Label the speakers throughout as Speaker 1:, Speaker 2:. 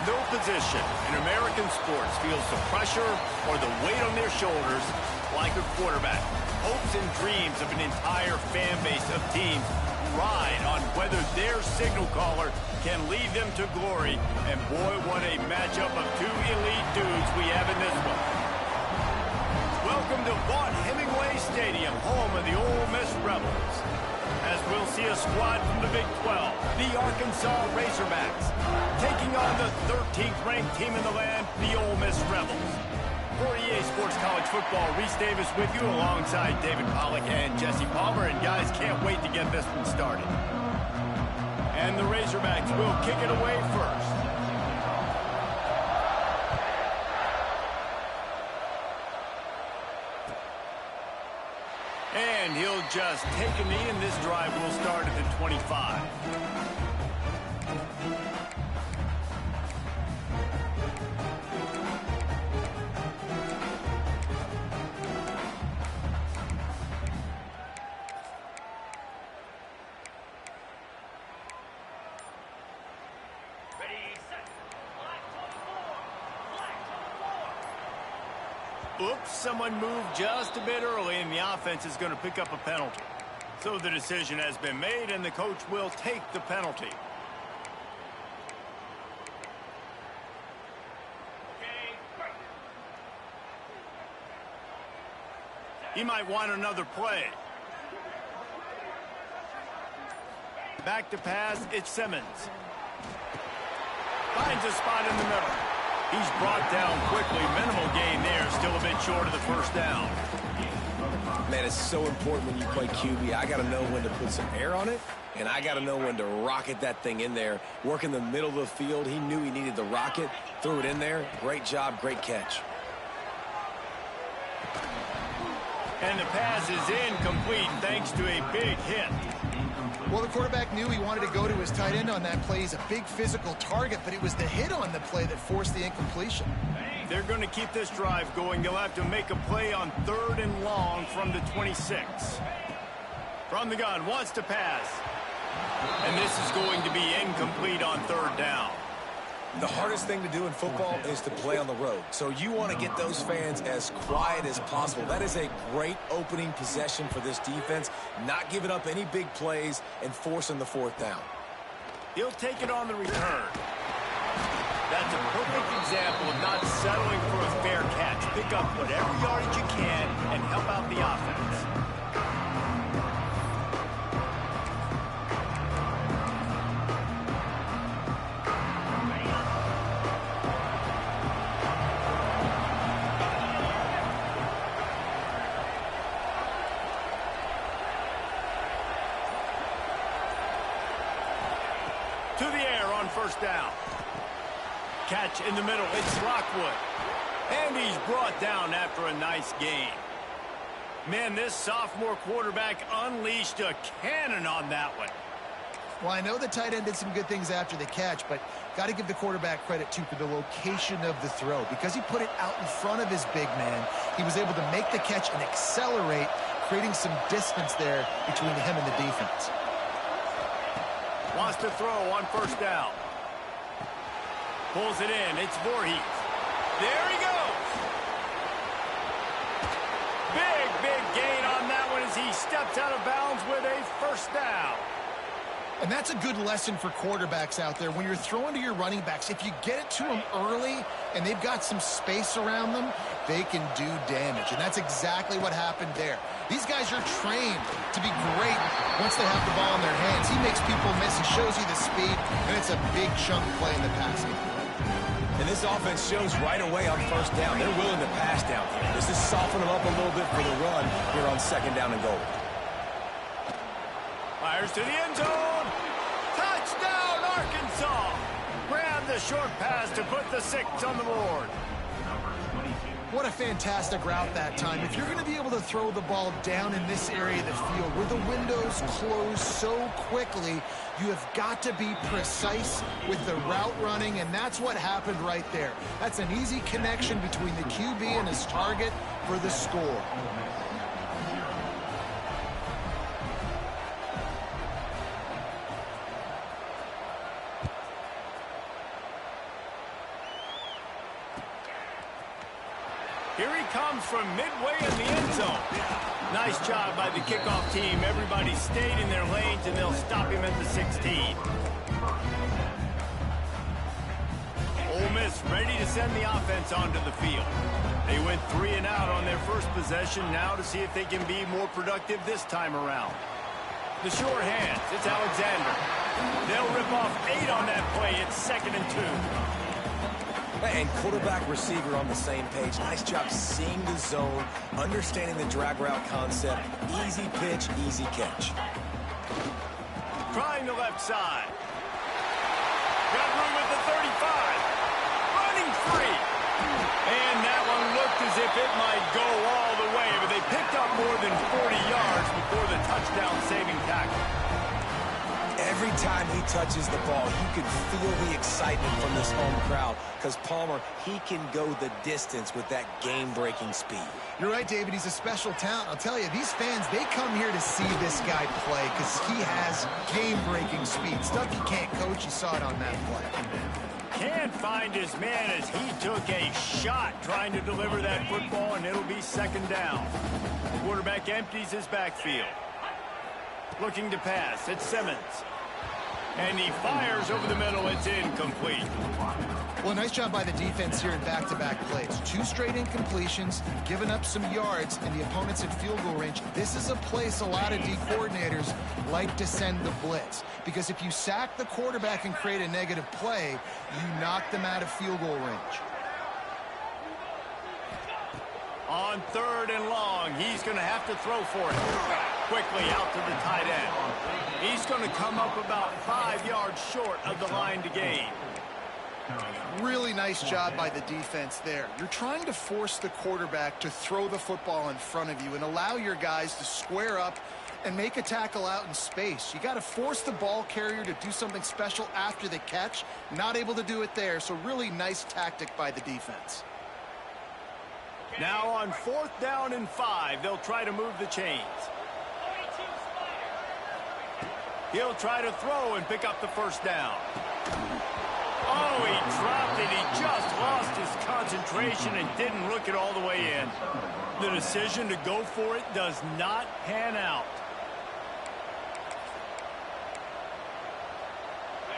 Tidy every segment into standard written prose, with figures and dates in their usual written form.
Speaker 1: No position in American sports feels the pressure or the weight on their shoulders like a quarterback. Hopes and dreams of an entire fan base of teams ride on whether their signal caller can lead them to glory. And boy, what a matchup of two elite dudes we have in this one. Welcome to Vaught-Hemingway Stadium, home of the Ole Miss Rebels. As we'll see a squad from the Big 12, the Arkansas Razorbacks, taking on the 13th ranked team in the land, the Ole Miss Rebels. For EA Sports College Football, Reese Davis with you alongside David Pollack and Jesse Palmer. And guys, can't wait to get this one started. And the Razorbacks will kick it away first. And he'll just take a knee, and this drive will start at the 25. Oops, someone moved just a bit early, and the offense is going to pick up a penalty. So the decision has been made, and the coach will take the penalty. He might want another play. Back to pass, it's Simmons. Finds a spot in the middle. He's brought down quickly. Minimal gain there. Still a bit short of the first down.
Speaker 2: Man, it's so important when you play QB. I got to know when to put some air on it, and I got to know when to rocket that thing in there. Work in the middle of the field. He knew he needed the rocket. Threw it in there. Great job. Great catch.
Speaker 1: And the pass is incomplete thanks to a big hit.
Speaker 3: Well, the quarterback knew he wanted to go to his tight end on that play. He's a big physical target, but it was the hit on the play that forced the incompletion.
Speaker 1: They're going to keep this drive going. They'll have to make a play on 3rd and long from the 26. From the gun, wants to pass. And this is going to be incomplete on 3rd down.
Speaker 2: The hardest thing to do in football is to play on the road. So you want to get those fans as quiet as possible. That is a great opening possession for this defense. Not giving up any big plays and forcing the 4th down.
Speaker 1: He'll take it on the return. That's a perfect example of not settling for a fair catch. Pick up whatever yardage you can and help out the offense. To the air on 1st down. Catch in the middle. It's Lockwood. And he's brought down after a nice gain. Man, this sophomore quarterback unleashed a cannon on that one.
Speaker 3: Well, I know the tight end did some good things after the catch, but got to give the quarterback credit, too, for the location of the throw. Because he put it out in front of his big man, he was able to make the catch and accelerate, creating some distance there between him and the defense.
Speaker 1: Wants to throw on 1st down. Pulls it in. It's Voorhees. There he goes. Big gain on that one as he steps out of bounds with a 1st down.
Speaker 3: And that's a good lesson for quarterbacks out there. When you're throwing to your running backs, if you get it to them early and they've got some space around them, they can do damage. And that's exactly what happened there. These guys are trained to be great once they have the ball in their hands. He makes people miss. He shows you the speed, and it's a big chunk play in the passing.
Speaker 2: And this offense shows right away on 1st down. They're willing to pass down here. This is softening them up a little bit for the run here on 2nd down and goal.
Speaker 1: Fires to the end zone. Touchdown, Arkansas. Grab the short pass to put the 6 on the board.
Speaker 3: What a fantastic route that time. If you're going to be able to throw the ball down in this area of the field where the windows close so quickly, you have got to be precise with the route running, and that's what happened right there. That's an easy connection between the QB and his target for the score.
Speaker 1: Here he comes from midway in the end zone. Nice job by the kickoff team. Everybody stayed in their lanes, and they'll stop him at the 16. Ole Miss ready to send the offense onto the field. They went 3 and out on their first possession. Now to see if they can be more productive this time around. The short hands, it's Alexander. They'll rip off 8 on that play. It's 2nd and 2.
Speaker 2: And quarterback receiver on the same page. Nice job seeing the zone, understanding the drag route concept. Easy pitch, easy catch.
Speaker 1: Trying the left side. Got room at the 35. Running free. And that one looked as if it might go all the way, but they picked up more than 40 yards before the touchdown-saving tackle.
Speaker 2: Every time he touches the ball, you can feel the excitement from this home crowd because Palmer, he can go the distance with that game-breaking speed.
Speaker 3: You're right, David. He's a special talent. I'll tell you, these fans, they come here to see this guy play because he has game-breaking speed. Stuff you can't coach. You saw it on that play.
Speaker 1: Can't find his man as he took a shot trying to deliver that football, and it'll be 2nd down. The quarterback empties his backfield. Looking to pass, it's Simmons. And he fires over the middle. It's incomplete.
Speaker 3: Well, nice job by the defense here in back-to-back plays. 2 straight incompletions, giving up some yards, and the opponent's in field goal range. This is a place a lot of D coordinators like to send the blitz. Because if you sack the quarterback and create a negative play, you knock them out of field goal range.
Speaker 1: On 3rd and long, he's going to have to throw for it. Quickly out to the tight end. He's going to come up about 5 yards short of the line to gain.
Speaker 3: Really nice job by the defense there. You're trying to force the quarterback to throw the football in front of you and allow your guys to square up and make a tackle out in space. You got to force the ball carrier to do something special after the catch. Not able to do it there, so really nice tactic by the defense.
Speaker 1: Now on 4th down and 5, they'll try to move the chains. He'll try to throw and pick up the 1st down. Oh, he dropped it. He just lost his concentration and didn't look it all the way in. The decision to go for it does not pan out.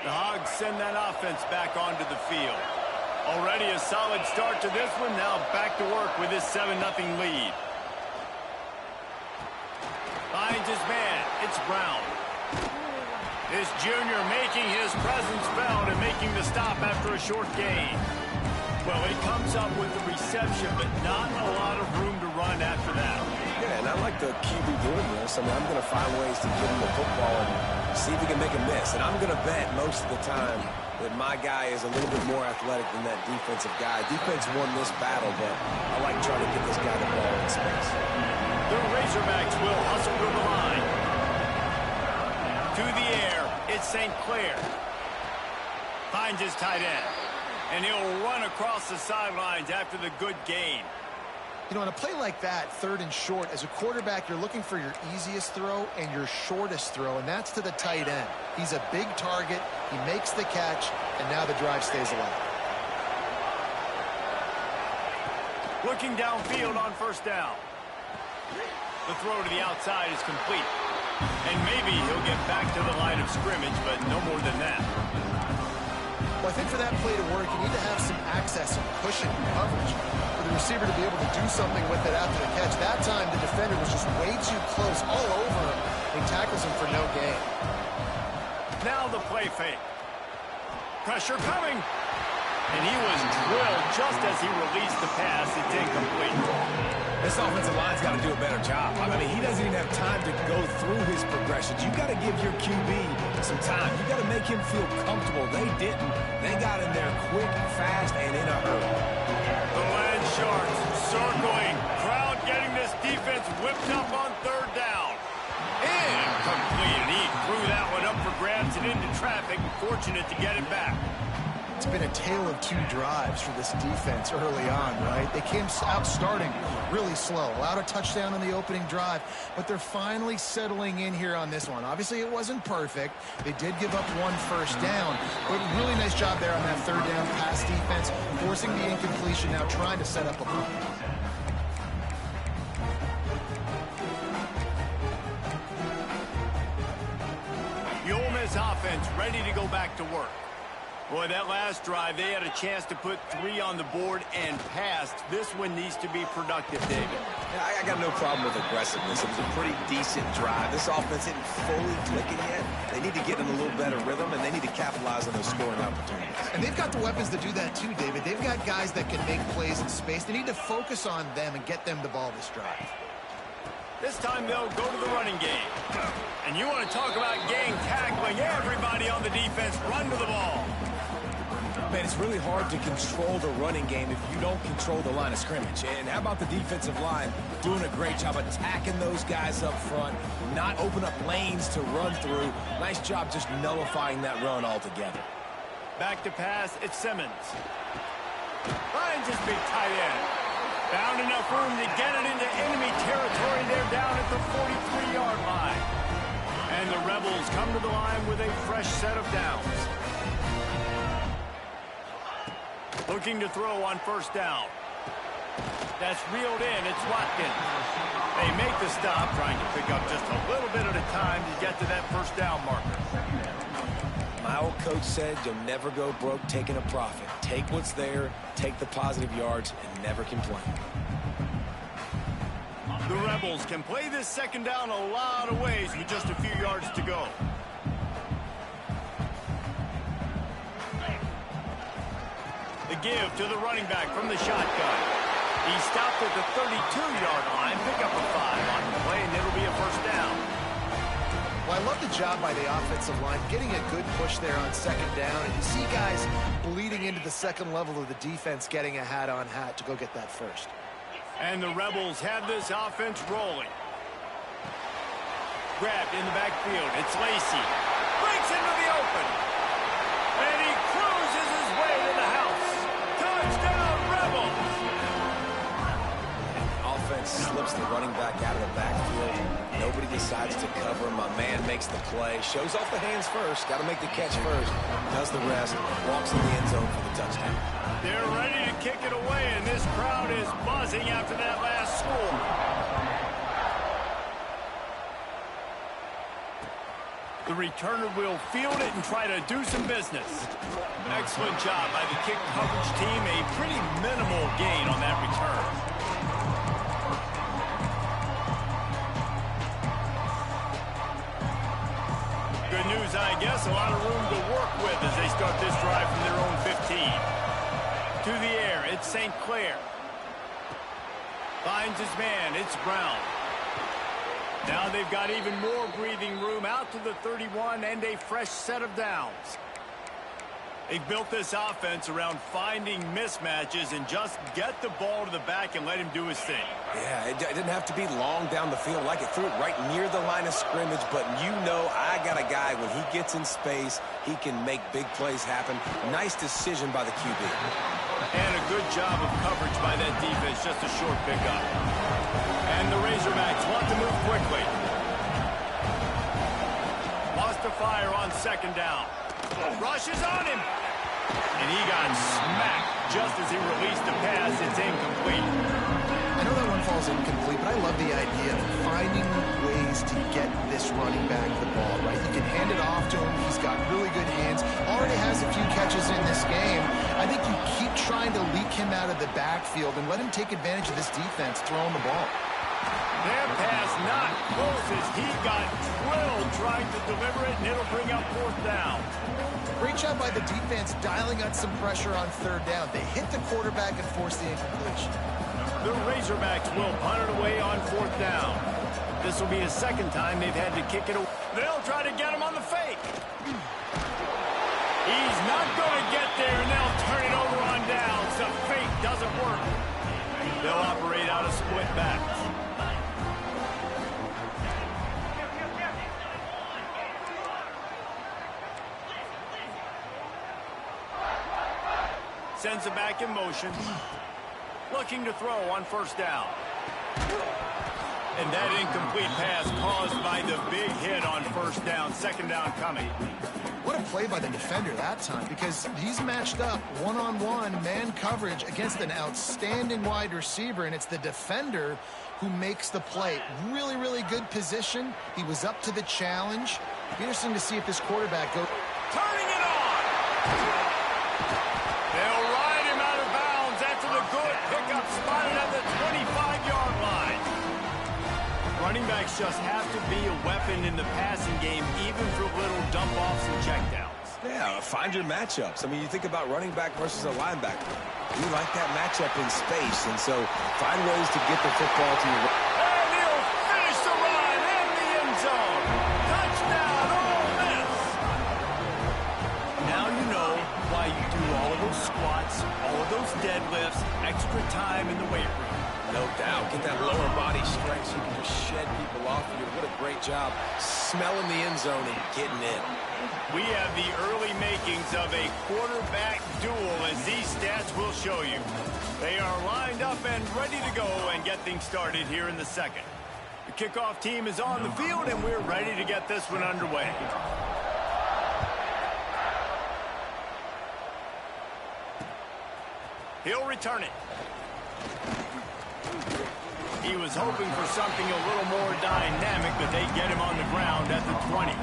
Speaker 1: The Hogs send that offense back onto the field. Already a solid start to this one. Now back to work with his 7-0 lead. Finds his man. It's Brown. This junior making his presence felt and making the stop after a short gain. Well, he comes up with the reception, but not a lot of room to run after that.
Speaker 2: Yeah, and I like the QB doing this. I mean, I'm going to find ways to give him the football and see if he can make a miss. And I'm going to bet most of the time that my guy is a little bit more athletic than that defensive guy. Defense won this battle, but I like trying to get this guy the ball in space.
Speaker 1: The Razorbacks will hustle to the line. To the air, it's St. Clair. Finds his tight end. And he'll run across the sidelines after the good gain.
Speaker 3: You know, on a play like that, 3rd and short, as a quarterback, you're looking for your easiest throw and your shortest throw, and that's to the tight end. He's a big target. He makes the catch, and now the drive stays alive.
Speaker 1: Looking downfield on 1st down. The throw to the outside is complete. And maybe he'll get back to the line of scrimmage, but no more than that.
Speaker 3: Well, I think for that play to work, you need to have some access and pushing coverage for the receiver to be able to do something with it after the catch. That time, the defender was just way too close, all over him. He tackles him for no gain.
Speaker 1: Now the play fake. Pressure coming. And he was drilled just as he released the pass. It's incomplete.
Speaker 2: This offensive line's got to do a better job. I mean, he doesn't even have time to go through his progressions. You got to give your QB some time. You got to make him feel comfortable. They didn't. They got in there quick, fast, and in a hurry.
Speaker 1: The Land Sharks circling. Crowd getting this defense whipped up on 3rd down. Incomplete. He threw that one up for grabs and into traffic. Fortunate to get it back.
Speaker 3: It's been a tale of 2 drives for this defense early on, right? They came out starting really slow, allowed a touchdown on the opening drive, but they're finally settling in here on this one. Obviously, it wasn't perfect. They did give up 1 first down, but really nice job there on that 3rd down pass defense, forcing the incompletion, now trying to set up a punt.
Speaker 1: this offense ready to go back to work. Boy, that last drive, they had a chance to put 3 on the board and passed. This one needs to be productive, David.
Speaker 2: Yeah, I got no problem with aggressiveness. It was a pretty decent drive. This offense isn't fully clicking yet. They need to get in a little better rhythm, and they need to capitalize on those scoring opportunities.
Speaker 3: And they've got the weapons to do that too, David. They've got guys that can make plays in space. They need to focus on them and get them the ball this drive.
Speaker 1: This time they'll go to the running game. And you want to talk about gang tackling. Everybody on the defense run to the ball.
Speaker 2: Man, it's really hard to control the running game if you don't control the line of scrimmage. And how about the defensive line doing a great job attacking those guys up front, not open up lanes to run through. Nice job just nullifying that run altogether.
Speaker 1: Back to pass, it's Simmons. Finds his big tight end. Found enough room to get it into enemy territory. They're down at the 43-yard line. And the Rebels come to the line with a fresh set of downs. Looking to throw on first down. That's reeled in. It's Watkins. They make the stop, trying to pick up just a little bit at a time to get to that first down marker.
Speaker 2: My old coach said you'll never go broke taking a profit. Take what's there, take the positive yards, and never complain.
Speaker 1: The Rebels can play this second down a lot of ways with just a few yards to go. The give to the running back from the shotgun. He stopped at the 32-yard line. Pick up a 5 on the play, and it'll be a first down.
Speaker 3: Well, I love the job by the offensive line, getting a good push there on second down. And you see guys bleeding into the second level of the defense, getting a hat-on-hat to go get that first.
Speaker 1: And the Rebels have this offense rolling. Grabbed in the backfield. It's Lacy. Breaks into the open. And he cruises his way to the house. Touchdown, Rebels!
Speaker 2: Offense slips the running back out of the backfield. Nobody decides to cover him. My man makes the play. Shows off the hands first. Got to make the catch first. Does the rest. Walks in the end zone for the touchdown.
Speaker 1: They're ready to kick it away, and this crowd is buzzing after that last score. The returner will field it and try to do some business. Excellent job by the kick coverage team. A pretty minimal gain on that return. Good news, I guess. A lot of room to work with as they start this drive from their own 15. To the air, it's St. Clair. Finds his man, it's Brown. Now they've got even more breathing room out to the 31 and a fresh set of downs. They've built this offense around finding mismatches and just get the ball to the back and let him do his thing.
Speaker 2: Yeah, it didn't have to be long down the field. Like it threw it right near the line of scrimmage, but you know I got a guy, when he gets in space, he can make big plays happen. Nice decision by the QB.
Speaker 1: And a good job of coverage by that defense, just a short pickup. And the Razorbacks want to move quickly. Lost to fire on second down. Rushes on him. And he got smacked just as he released the pass. It's incomplete.
Speaker 3: I know that one falls incomplete, but I love the idea of finding ways to get this running back the ball, right? You can hand it off to him. He's got really good hands. Already has a few catches in this game. I think you keep trying to leak him out of the backfield and let him take advantage of this defense throwing the ball.
Speaker 1: That pass not close as he got drilled trying to deliver it, and it'll bring up fourth down.
Speaker 3: Great job by the defense dialing up some pressure on third down. They hit the quarterback and forced the incompletion.
Speaker 1: The Razorbacks will punt it away on fourth down. This will be the second time they've had to kick it away. They'll try to get him on the fake. He's not going to get there, and they'll turn it over on downs. The fake doesn't work. They'll operate out of split backs. Sends it back in motion. Looking to throw on first down. And that incomplete pass caused by the big hit on first down. Second down coming.
Speaker 3: What a play by the defender that time, because he's matched up one-on-one man coverage against an outstanding wide receiver, and it's the defender who makes the play. Really, really good position. He was up to the challenge, Be interesting to see if this quarterback goes.
Speaker 1: Turning it on. They'll ride him out of bounds after the good pickup spotted at the 25-yard line. Running backs just have to be a weapon in the passing game, even for little dump-offs and checkdowns.
Speaker 2: Yeah, find your matchups. I mean, you think about running back versus a linebacker. We like that matchup in space, and so find ways to get the football to your...
Speaker 1: And he'll finish the run in the end zone. Touchdown, Ole Miss. Now you know why you do all of those squats, all of those deadlifts, extra time in the weight room.
Speaker 2: No doubt. Get that lower body strength so you can just shed people off of you. What a great job smelling the end zone and getting in.
Speaker 1: We have the early makings of a quarterback duel, as these stats will show you. They are lined up and ready to go and get things started here in the second. The kickoff team is on the field, and we're ready to get this one underway. He'll return it. He was hoping for something a little more dynamic, but they get him on the ground at the 20.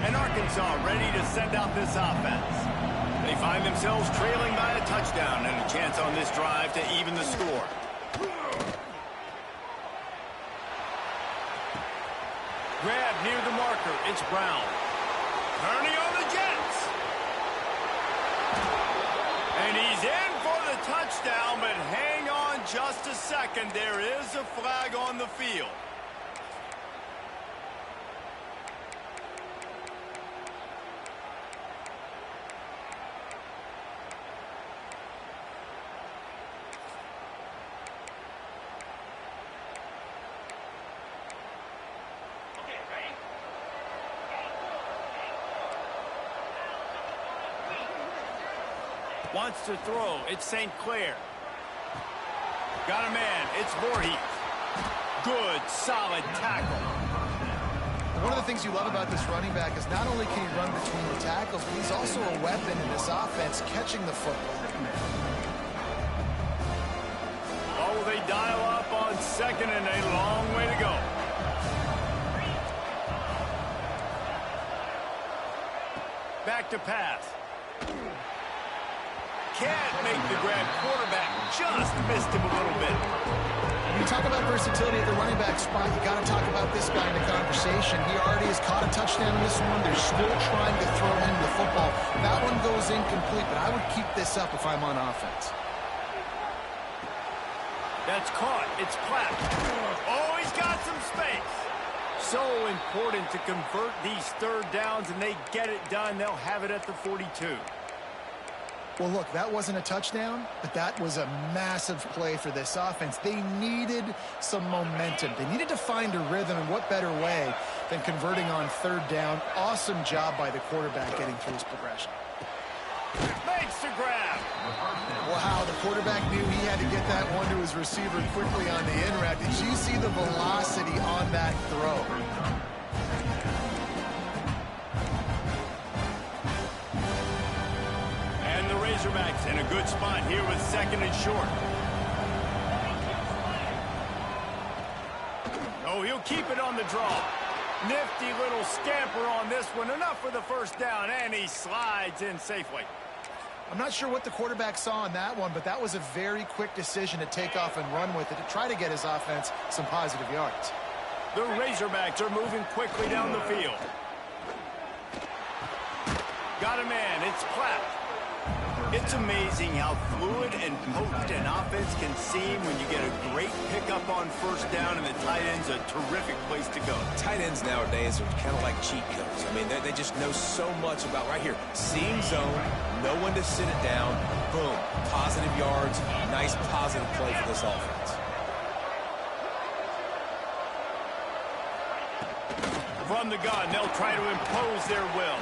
Speaker 1: And Arkansas ready to send out this offense. They find themselves trailing by a touchdown and a chance on this drive to even the score. Grab near the marker. It's Brown. Turning on the Jets. And he's in for the touchdown, but hang on just a second. There is a flag on the field. Wants to throw. It's St. Clair. Got a man. It's Voorhees. Good, solid tackle.
Speaker 3: One of the things you love about this running back is not only can he run between the tackles, but he's also a weapon in this offense catching the football.
Speaker 1: Oh, they dial up on second and a long way to go. Back to pass. Can't make the grab. Quarterback just missed him a little bit.
Speaker 3: When you talk about versatility at the running back spot, you got to talk about this guy in the conversation. He already has caught a touchdown in this one. They're still trying to throw him the football. That one goes incomplete, but I would keep this up if I'm on offense.
Speaker 1: That's caught. It's Platt. Oh, he's got some space. So important to convert these third downs, and they get it done. They'll have it at the 42.
Speaker 3: Well, look, that wasn't a touchdown, but that was a massive play for this offense. They needed some momentum. They needed to find a rhythm, and what better way than converting on third down. Awesome job by the quarterback getting through his progression.
Speaker 1: Makes the grab.
Speaker 3: Wow, the quarterback knew he had to get that one to his receiver quickly on the in route. Did you see the velocity on that throw?
Speaker 1: Razorbacks in a good spot here with second and short. Oh, he'll keep it on the draw. Nifty little scamper on this one. Enough for the first down, and he slides in safely.
Speaker 3: I'm not sure what the quarterback saw on that one, but that was a very quick decision to take off and run with it to try to get his offense some positive yards.
Speaker 1: The Razorbacks are moving quickly down the field. Got a man. It's Platt. It's amazing how fluid and potent an offense can seem when you get a great pickup on first down, and the tight end's a terrific place to go.
Speaker 2: Tight ends nowadays are kind of like cheat codes. I mean, they just know so much about right here. Seeing zone, know when to sit it down, boom, positive yards, nice positive play for this offense.
Speaker 1: From the gun, they'll try to impose their will.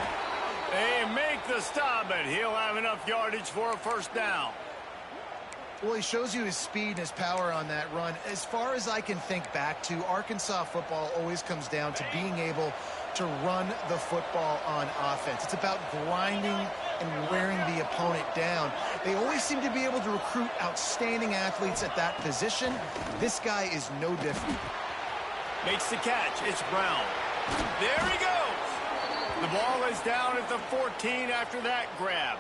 Speaker 1: They make the stop, but he'll have enough yardage for a first down.
Speaker 3: Well, he shows you his speed and his power on that run. As far as I can think back to, Arkansas football always comes down to being able to run the football on offense. It's about grinding and wearing the opponent down. They always seem to be able to recruit outstanding athletes at that position. This guy is no different.
Speaker 1: Makes the catch. It's Brown. There he goes. The ball is down at the 14 after that grab.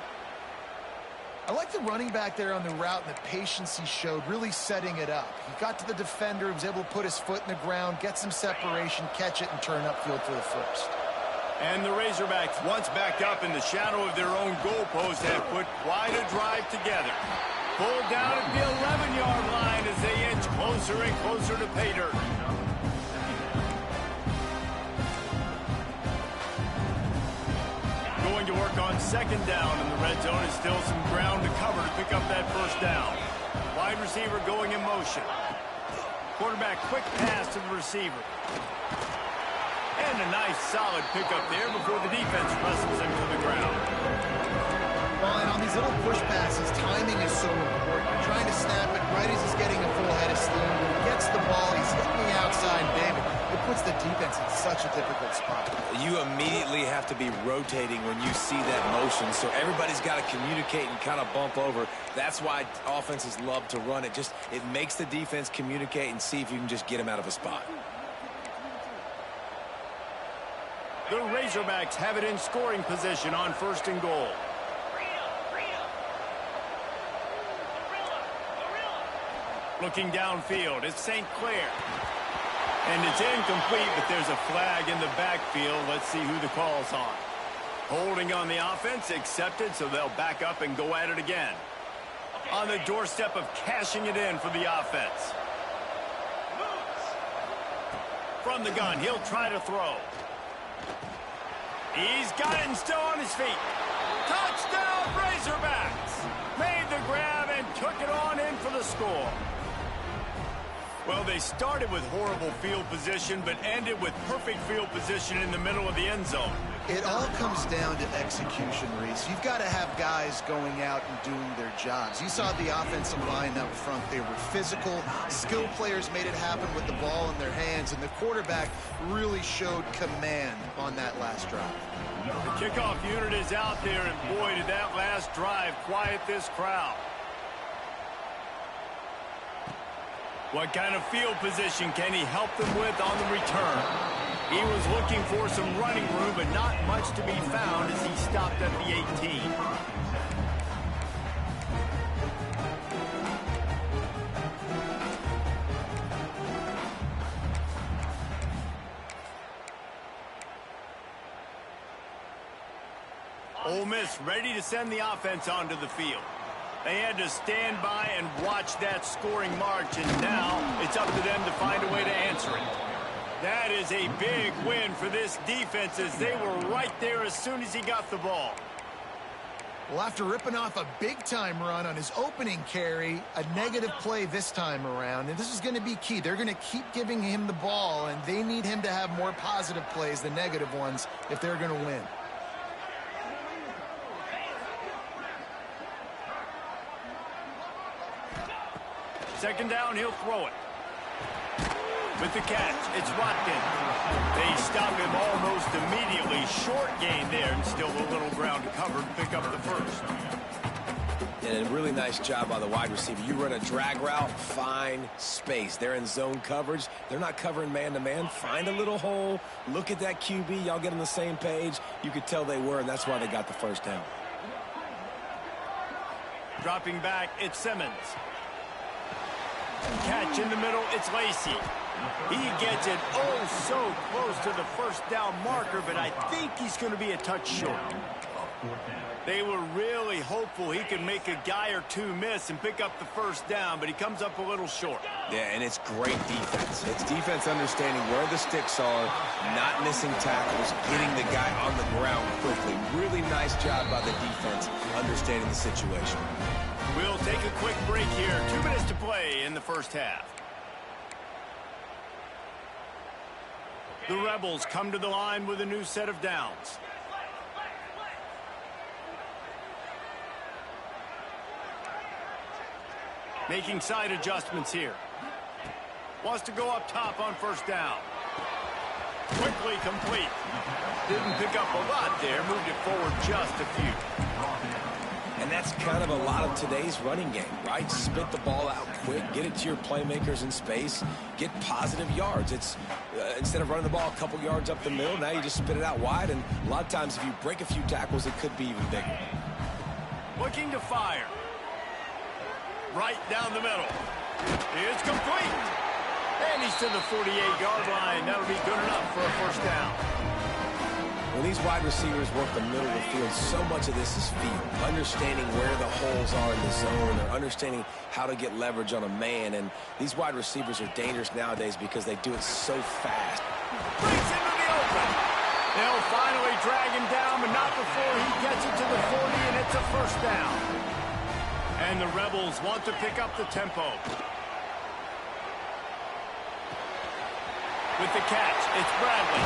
Speaker 3: I like the running back there on the route and the patience he showed, really setting it up. He got to the defender, was able to put his foot in the ground, get some separation, catch it, and turn upfield for the first.
Speaker 1: And the Razorbacks, once backed up in the shadow of their own goalpost, have put quite a drive together. Pulled down at the 11-yard line as they inch closer and closer to pay dirt. Going to work on second down in the red zone. Is still some ground to cover to pick up that first down. Wide receiver going in motion. Quarterback quick pass to the receiver. And a nice solid pickup there before the defense wrestles him to the ground.
Speaker 3: Well, and on these little push passes, timing is so important. You're trying to snap it right as he's getting a full head of steam. When he gets the ball, he's hitting the outside, David. It puts the defense in such a difficult spot.
Speaker 2: You immediately have to be rotating when you see that motion, so everybody's got to communicate and kind of bump over. That's why offenses love to run it. It makes the defense communicate and see if you can just get him out of a spot.
Speaker 1: The Razorbacks have it in scoring position on first and goal. Looking downfield, it's St. Clair. And it's incomplete, but there's a flag in the backfield. Let's see who the call's on. Holding on the offense, accepted, so they'll back up and go at it again. On the doorstep of cashing it in for the offense. From the gun, he'll try to throw. He's got it and still on his feet. Touchdown, Razorbacks! Made the grab and took it on in for the score. Well, they started with horrible field position, but ended with perfect field position in the middle of the end zone.
Speaker 3: It all comes down to execution, Reese. You've got to have guys going out and doing their jobs. You saw the offensive line up front. They were physical. Skilled players made it happen with the ball in their hands, and the quarterback really showed command on that last drive.
Speaker 1: The kickoff unit is out there, and boy, did that last drive quiet this crowd. What kind of field position can he help them with on the return? He was looking for some running room, but not much to be found as he stopped at the 18. Ole Miss ready to send the offense onto the field. They had to stand by and watch that scoring march, and now it's up to them to find a way to answer it. That is a big win for this defense, as they were right there as soon as he got the ball.
Speaker 3: Well, after ripping off a big-time run on his opening carry, a negative play this time around, and this is going to be key. They're going to keep giving him the ball, and they need him to have more positive plays than negative ones if they're going to win.
Speaker 1: Second down, he'll throw it. With the catch, it's Watkins. They stop him almost immediately. Short gain there, and still a little ground to cover to pick up the first.
Speaker 2: And a really nice job by the wide receiver. You run a drag route, find space. They're in zone coverage. They're not covering man-to-man. Find a little hole. Look at that QB. Y'all get on the same page. You could tell they were, and that's why they got the first down.
Speaker 1: Dropping back, it's Simmons. Catch in the middle, it's Lacey. He gets it oh so close to the first down marker, but I think he's going to be a touch short. They were really hopeful he could make a guy or two miss and pick up the first down, but he comes up a little short.
Speaker 2: Yeah, and it's great defense. It's defense understanding where the sticks are, not missing tackles, getting the guy on the ground quickly. Really nice job by the defense understanding the situation.
Speaker 1: We'll take a quick break here. 2 minutes to play in the first half. The Rebels come to the line with a new set of downs. Making side adjustments here. Wants to go up top on first down. Quickly complete. Didn't pick up a lot there. Moved it forward just a few.
Speaker 2: And that's kind of a lot of today's running game, right? Spit the ball out quick, get it to your playmakers in space, get positive yards. It's instead of running the ball a couple yards up the middle, now you just spit it out wide, and a lot of times if you break a few tackles, it could be even bigger.
Speaker 1: Looking to fire. Right down the middle. It's complete. And he's to the 48-yard line. That'll be good enough for a first down.
Speaker 2: When these wide receivers work the middle of the field, so much of this is feel. Understanding where the holes are in the zone, or understanding how to get leverage on a man. And these wide receivers are dangerous nowadays because they do it so fast.
Speaker 1: Breaks into the open. They'll finally drag him down, but not before he gets it to the 40, and it's a first down. And the Rebels want to pick up the tempo. With the catch, it's Bradley.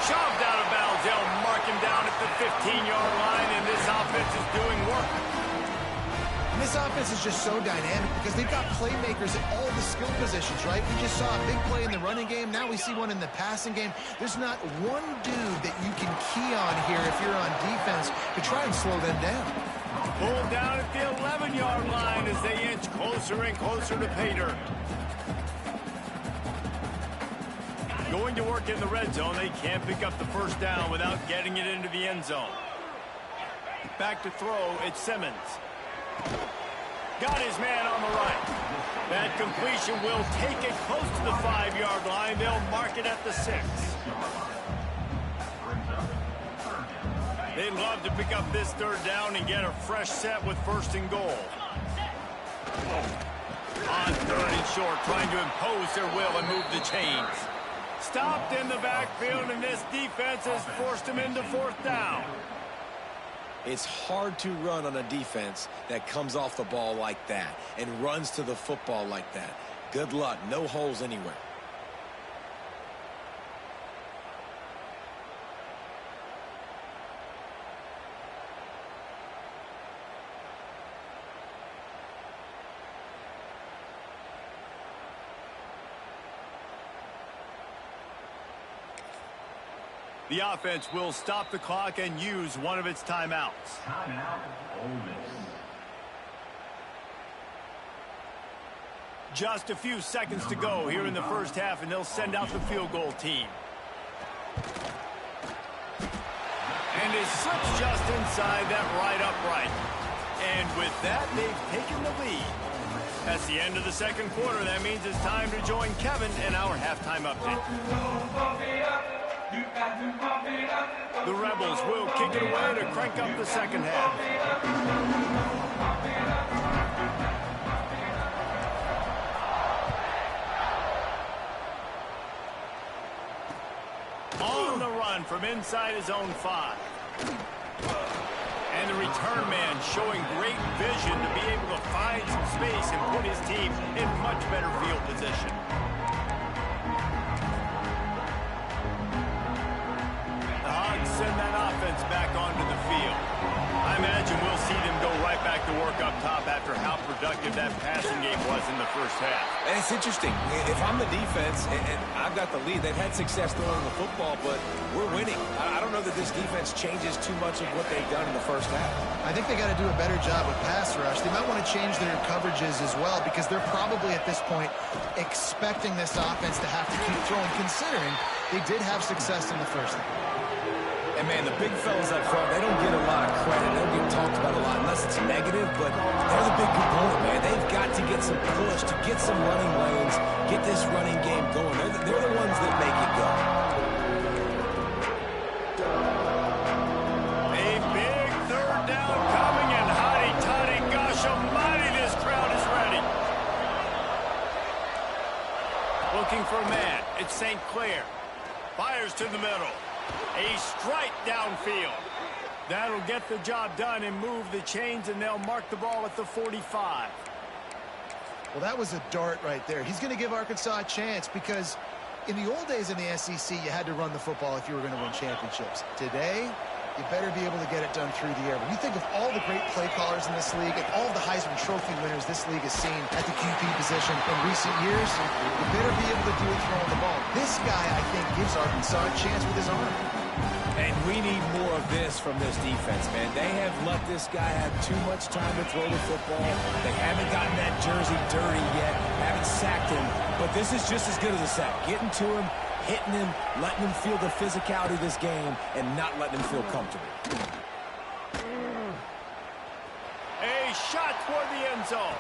Speaker 1: Shoved out of bounds. They'll mark him down at the 15-yard line, and this offense is doing work.
Speaker 3: And this offense is just so dynamic because they've got playmakers at all the skill positions, right? We just saw a big play in the running game. Now we see one in the passing game. There's not one dude that you can key on here if you're on defense to try and slow them down.
Speaker 1: Pulled down at the 11-yard line as they inch closer and closer to pay dirt. Going to work in the red zone. They can't pick up the first down without getting it into the end zone. Back to throw, it's Simmons. Got his man on the right. That completion will take it close to the 5-yard line. They'll mark it at the 6. They'd love to pick up this third down and get a fresh set with first and goal. On third and short, trying to impose their will and move the chains. Stopped in the backfield, and this defense has forced him into fourth down.
Speaker 2: It's hard to run on a defense that comes off the ball like that and runs to the football like that. Good luck. No holes anywhere.
Speaker 1: The offense will stop the clock and use one of its timeouts.
Speaker 4: Timeout, Ole Miss.
Speaker 1: Just a few seconds to go here in the first half, and they'll send out the field goal team. And it slips just inside that right upright. And with that, they've taken the lead. That's the end of the second quarter. That means it's time to join Kevin in our halftime update. The Rebels will kick it away to crank up the second half. On the run from inside his own 5. And the return man showing great vision to be able to find some space and put his team in much better field position. Send that offense back onto the field. I imagine we'll see them go right back to work up top after how productive that passing game was in the first half.
Speaker 2: And it's interesting. If I'm the defense and I've got the lead, they've had success throwing the football, but we're winning. I don't know that this defense changes too much of what they've done in the first half.
Speaker 3: I think they got to do a better job with pass rush. They might want to change their coverages as well because they're probably at this point expecting this offense to have to keep throwing, considering they did have success in the first half.
Speaker 2: And, man, the big fellas up front, they don't get a lot of credit. They don't get talked about a lot unless it's negative, but they're the big component, man. They've got to get some push, to get some running lanes, get this running game going. They're the ones that make it go.
Speaker 1: A big third down coming, and hotty-toddy, gosh almighty, this crowd is ready. Looking for a man. It's St. Clair. Fires to the middle. A strike downfield. That'll get the job done and move the chains, and they'll mark the ball at the 45.
Speaker 3: Well, that was a dart right there. He's going to give Arkansas a chance because in the old days in the SEC, you had to run the football if you were going to win championships. Today, you better be able to get it done through the air. When you think of all the great play callers in this league and all of the Heisman Trophy winners this league has seen at the QB position in recent years, you better be able to do it throwing the ball. This guy, I think, gives Arkansas a chance with his arm.
Speaker 2: And we need more of this from this defense, man. They have let this guy have too much time to throw the football. They haven't gotten that jersey dirty yet, haven't sacked him. But this is just as good as a sack. Getting to him, hitting him, letting him feel the physicality of this game, and not letting him feel comfortable.
Speaker 1: A shot toward the end zone.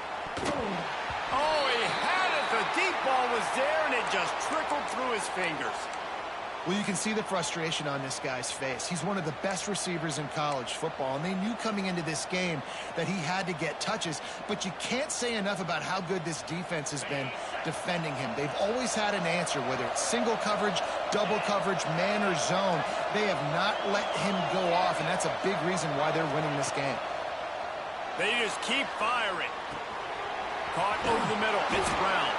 Speaker 1: Oh, he had it. The deep ball was there, and it just trickled through his fingers.
Speaker 3: Well, you can see the frustration on this guy's face. He's one of the best receivers in college football, and they knew coming into this game that he had to get touches, but you can't say enough about how good this defense has been defending him. They've always had an answer, whether it's single coverage, double coverage, man or zone. They have not let him go off, and that's a big reason why they're winning this game.
Speaker 1: They just keep firing. Caught over the middle. It's Brown.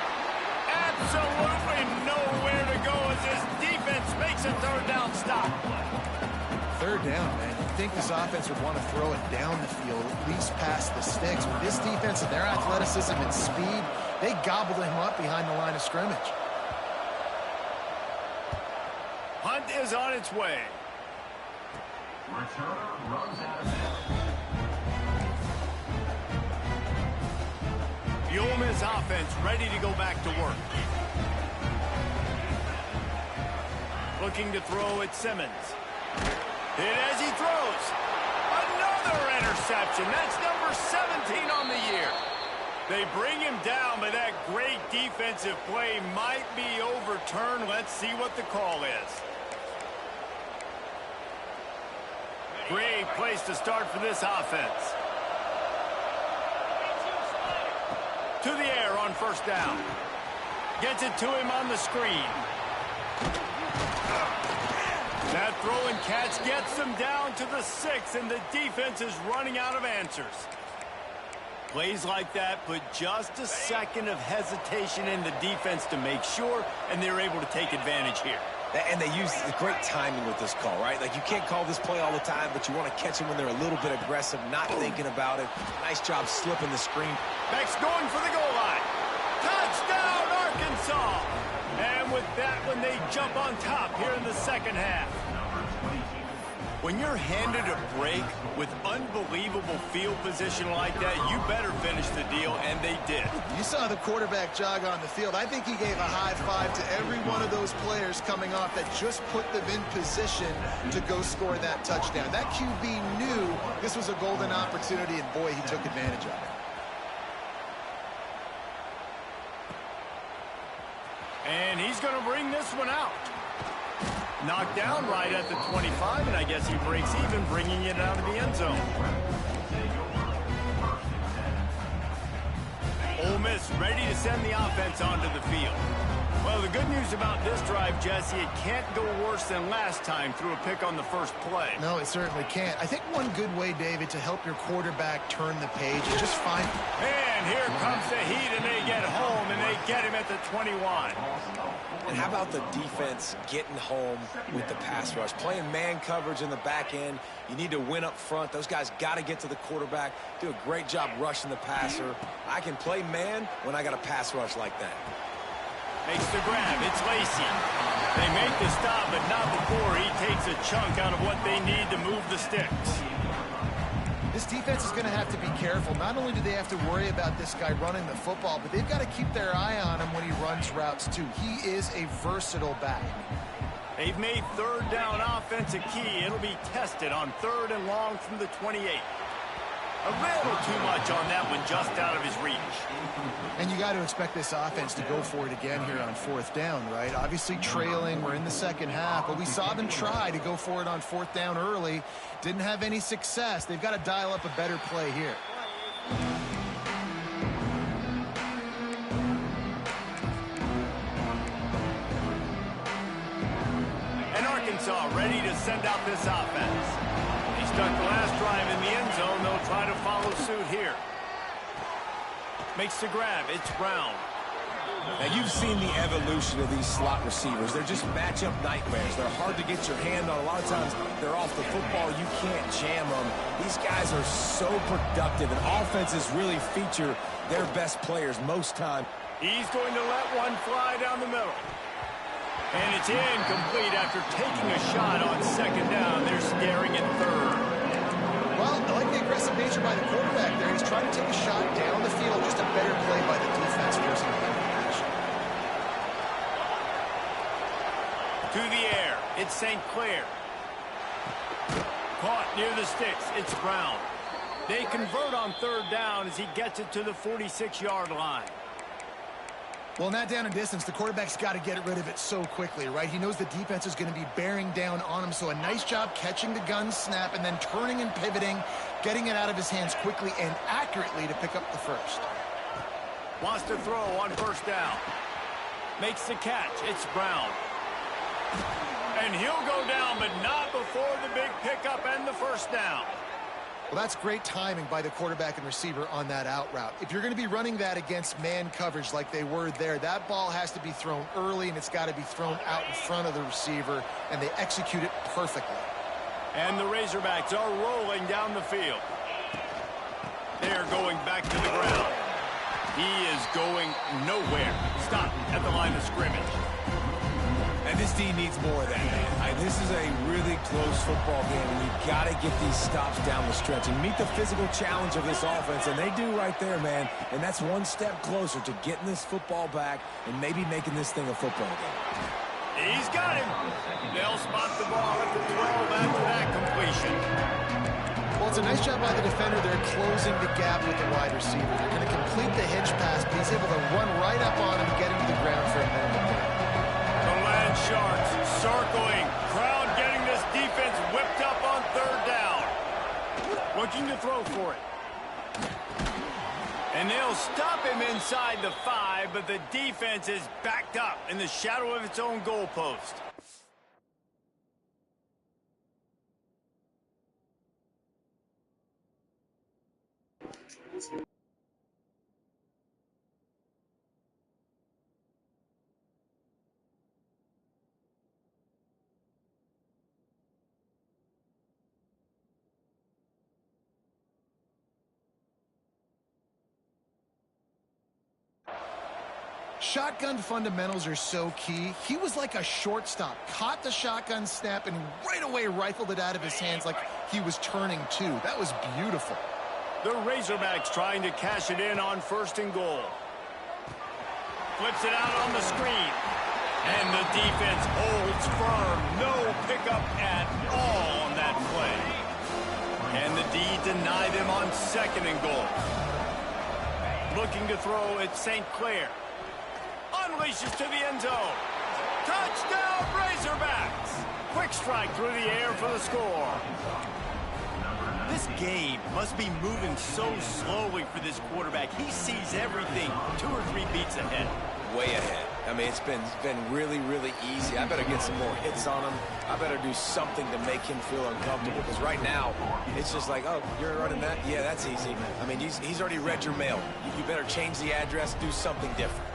Speaker 1: Absolutely nowhere to go as this defense makes a third down stop.
Speaker 3: Third down, man. You'd think this offense would want to throw it down the field, at least past the sticks. With this defense and their athleticism and speed, they gobbled him up behind the line of scrimmage.
Speaker 1: Hunt is on its way.
Speaker 4: Returner runs out of bounds.
Speaker 1: The Ole Miss offense ready to go back to work. Looking to throw at Simmons. Hit as he throws. Another interception. That's number 17 on the year. They bring him down, but that great defensive play might be overturned. Let's see what the call is. Great place to start for this offense. To the air on first down. Gets it to him on the screen. That throw and catch gets them down to the 6, and the defense is running out of answers. Plays like that put just a second of hesitation in the defense to make sure, and they're able to take advantage here.
Speaker 2: And they use the great timing with this call, right? Like, you can't call this play all the time, but you want to catch them when they're a little bit aggressive, not thinking about it. Nice job slipping the screen.
Speaker 1: Beck's going for the goal line. Touchdown, Arkansas! And with that one, they jump on top here in the second half. When you're handed a break with unbelievable field position like that, you better finish the deal, and they did.
Speaker 3: You saw the quarterback jog on the field. I think he gave a high five to every one of those players coming off that just put them in position to go score that touchdown. That QB knew this was a golden opportunity, and boy, he took advantage of it.
Speaker 1: And he's going to bring this one out. Knocked down right at the 25, and I guess he breaks even, bringing it out of the end zone. Ole Miss ready to send the offense onto the field. Well, the good news about this drive, Jesse, it can't go worse than last time through a pick on the first play.
Speaker 3: No, it certainly can't. I think one good way, David, to help your quarterback turn the page is just find...
Speaker 1: And here comes the heat, and they get home, and they get him at the 21.
Speaker 2: And how about the defense getting home with the pass rush? Playing man coverage in the back end. You need to win up front. Those guys got to get to the quarterback, do a great job rushing the passer. I can play man when I got a pass rush like that.
Speaker 1: Makes the grab. It's Lacey. They make the stop, but not before he takes a chunk out of what they need to move the sticks.
Speaker 3: This defense is going to have to be careful. Not only do they have to worry about this guy running the football, but they've got to keep their eye on him when he runs routes, too. He is a versatile back.
Speaker 1: They've made third down offense a key. It'll be tested on 3rd and long from the 28. A little too much on that one, just out of his reach.
Speaker 3: And you got to expect this offense to go for it again here on 4th down, right? Obviously trailing, we're in the second half, but we saw them try to go for it on 4th down early. Didn't have any success. They've got to dial up a better play here.
Speaker 1: And Arkansas ready to send out this offense. He stuck the last drive in the end zone. They'll try to follow suit here. Makes the grab. It's Brown.
Speaker 2: Now, you've seen the evolution of these slot receivers. They're just matchup nightmares. They're hard to get your hand on. A lot of times, they're off the football. You can't jam them. These guys are so productive, and offenses really feature their best players most time.
Speaker 1: He's going to let one fly down the middle. And it's incomplete after taking a shot on second down. They're staring at third.
Speaker 3: Well, I like the aggressive nature by the quarterback there. He's trying to take a shot down the field. Just a better play by the defense forcing the completion.
Speaker 1: To the air. It's St. Clair. Caught near the sticks. It's Brown. They convert on third down as he gets it to the 46-yard line.
Speaker 3: Well, in that down and distance, the quarterback's got to get rid of it so quickly, right? He knows the defense is going to be bearing down on him, so a nice job catching the gun snap and then turning and pivoting, getting it out of his hands quickly and accurately to pick up the first.
Speaker 1: Wants to throw on first down. Makes the catch. It's Brown. And he'll go down, but not before the big pickup and the first down.
Speaker 3: Well, that's great timing by the quarterback and receiver on that out route. If you're going to be running that against man coverage like they were there, that ball has to be thrown early, and it's got to be thrown out in front of the receiver, and they execute it perfectly.
Speaker 1: And the Razorbacks are rolling down the field. They're going back to the ground. He is going nowhere. Stopped at the line of scrimmage.
Speaker 2: And this D needs more of that, man. This is a really close football game, and you've got to get these stops down the stretch and meet the physical challenge of this offense, and they do right there, man. And that's one step closer to getting this football back and maybe making this thing a football game.
Speaker 1: He's got him. They'll spot the ball at the 12 after that completion.
Speaker 3: Well, it's a nice job by the defender. They're closing the gap with the wide receiver. They're going to complete the hitch pass, but he's able to run right up on him, get him to the ground for a moment there.
Speaker 1: Sharks circling. Crowd getting this defense whipped up on third down. Looking to throw for it. And they'll stop him inside the 5, but the defense is backed up in the shadow of its own goalpost.
Speaker 3: Shotgun fundamentals are so key. He was like a shortstop, caught the shotgun snap and right away rifled it out of his hands like he was turning two. That was beautiful.
Speaker 1: The Razorbacks trying to cash it in on first and goal. Flips it out on the screen. And the defense holds firm. No pickup at all on that play. And the D deny them on second and goal. Looking to throw at St. Clair. Unleashes to the end zone. Touchdown, Razorbacks! Quick strike through the air for the score. This game must be moving so slowly for this quarterback. He sees everything 2 or 3 beats ahead.
Speaker 2: Way ahead. I mean, it's been really, really easy. I better get some more hits on him. I better do something to make him feel uncomfortable, because right now, it's just like, oh, you're running that? Yeah, that's easy. I mean, he's already read your mail. You better change the address, do something different.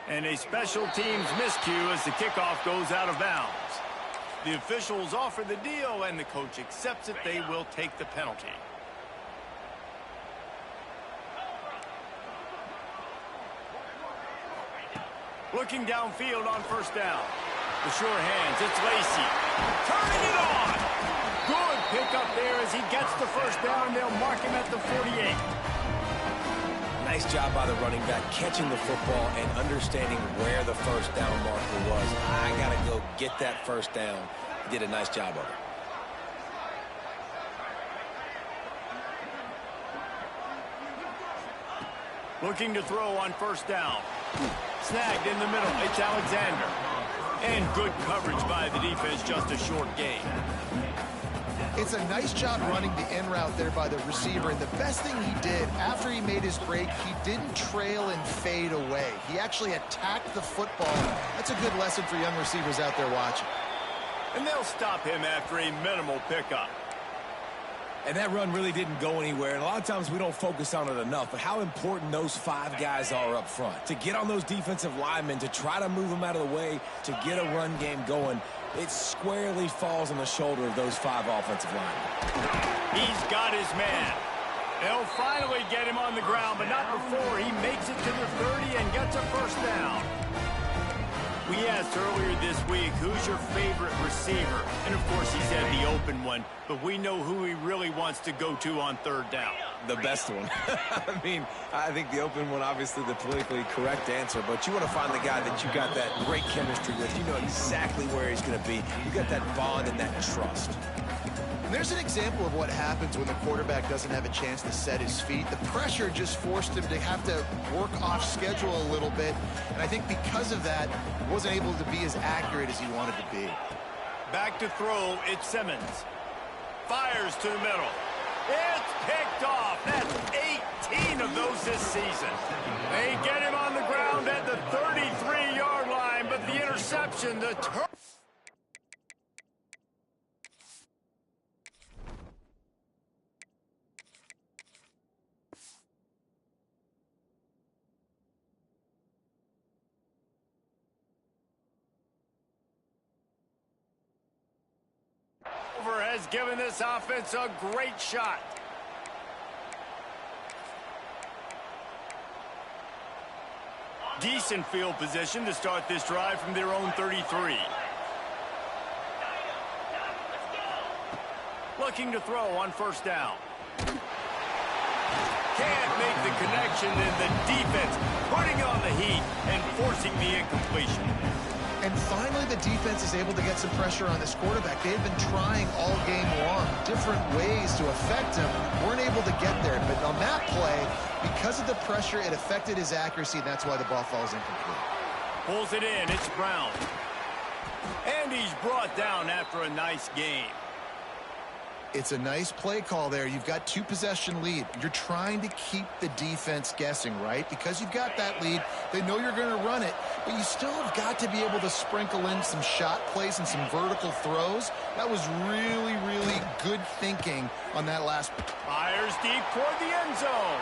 Speaker 1: And a special teams miscue as the kickoff goes out of bounds. The officials offer the deal, and the coach accepts it. They will take the penalty. Looking downfield on first down. The sure hands, it's Lacy. Turning it on! Good pickup there as he gets the first down. They'll mark him at the 48.
Speaker 2: Nice job by the running back, catching the football and understanding where the first down marker was. I got to go get that first down. He did a nice job of it.
Speaker 1: Looking to throw on first down. Snagged in the middle. It's Alexander. And good coverage by the defense, just a short gain.
Speaker 3: It's a nice job running the in route there by the receiver, and the best thing he did after he made his break, he didn't trail and fade away. He actually attacked the football. That's a good lesson for young receivers out there watching.
Speaker 1: And they'll stop him after a minimal pickup.
Speaker 2: And that run really didn't go anywhere, and a lot of times we don't focus on it enough, but how important those 5 guys are up front. To get on those defensive linemen, to try to move them out of the way, to get a run game going, it squarely falls on the shoulder of those 5 offensive linemen.
Speaker 1: He's got his man. They'll finally get him on the ground, but not before he makes it to the 30 and gets a first down. We asked earlier this week, who's your favorite receiver? And, of course, he said the open one, but we know who he really wants to go to on third down.
Speaker 2: The best one. I mean, I think the open one, obviously the politically correct answer, but you want to find the guy that you got that great chemistry with. You know exactly where he's going to be. You got that bond and that trust.
Speaker 3: And there's an example of what happens when the quarterback doesn't have a chance to set his feet. The pressure just forced him to have to work off schedule a little bit, and I think because of that, he wasn't able to be as accurate as he wanted to be.
Speaker 1: Back to throw, it's Simmons. Fires to the middle. It's picked off. That's 18 of those this season. They get him on the ground at the 33-yard line, but the interception, the turn. Has given this offense a great shot. Decent field position to start this drive from their own 33. Looking to throw on first down. Can't make the connection, and the defense putting on the heat and forcing the incompletion.
Speaker 3: And finally, the defense is able to get some pressure on this quarterback. They've been trying all game long different ways to affect him. Weren't able to get there. But on that play, because of the pressure, it affected his accuracy, and that's why the ball falls incomplete.
Speaker 1: Pulls it in. It's Brown. And he's brought down after a nice game.
Speaker 3: It's a nice play call there. You've got 2-possession lead. You're trying to keep the defense guessing, right? Because you've got that lead, they know you're going to run it, but you still have got to be able to sprinkle in some shot plays and some vertical throws. That was really, really good thinking on that last.
Speaker 1: Fires deep toward the end zone.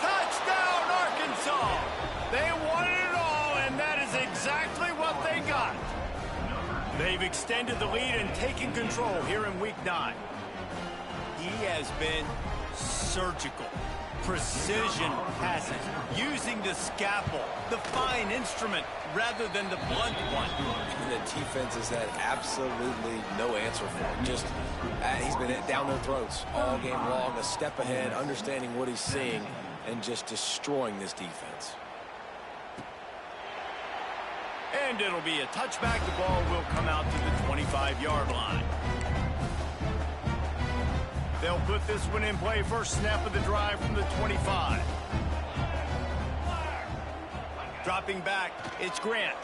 Speaker 1: Touchdown, Arkansas! They wanted it all, and that is exactly what they got. They've extended the lead and taken control here in Week 9. He has been surgical. Precision passes, using the scalpel, the fine instrument, rather than the blunt one.
Speaker 2: And the defense has had absolutely no answer for him. Just, he's been down their throats all game long, a step ahead, understanding what he's seeing, and just destroying this defense.
Speaker 1: And it'll be a touchback. The ball will come out to the 25-yard line. They'll put this one in play. First snap of the drive from the 25. Dropping back, it's Grant.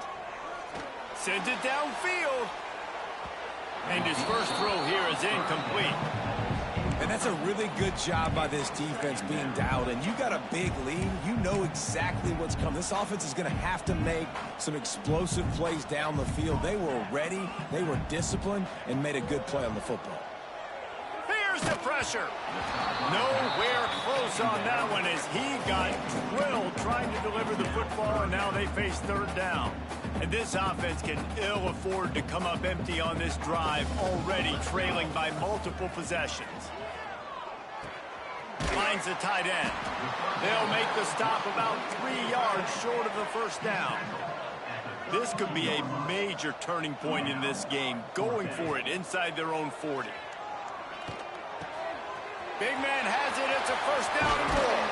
Speaker 1: Sends it downfield. And his first throw here is incomplete.
Speaker 2: And that's a really good job by this defense being dialed in. You got a big lead. You know exactly what's coming. This offense is going to have to make some explosive plays down the field. They were ready, they were disciplined, and made a good play on the football.
Speaker 1: Here's the pressure. Nowhere close on that one as he got drilled trying to deliver the football, and now they face third down. And this offense can ill afford to come up empty on this drive, already trailing by multiple possessions. Finds the tight end. They'll make the stop about 3 yards short of the first down. This could be a major turning point in this game, going for it inside their own 40. Big man has it. It's a first down and more.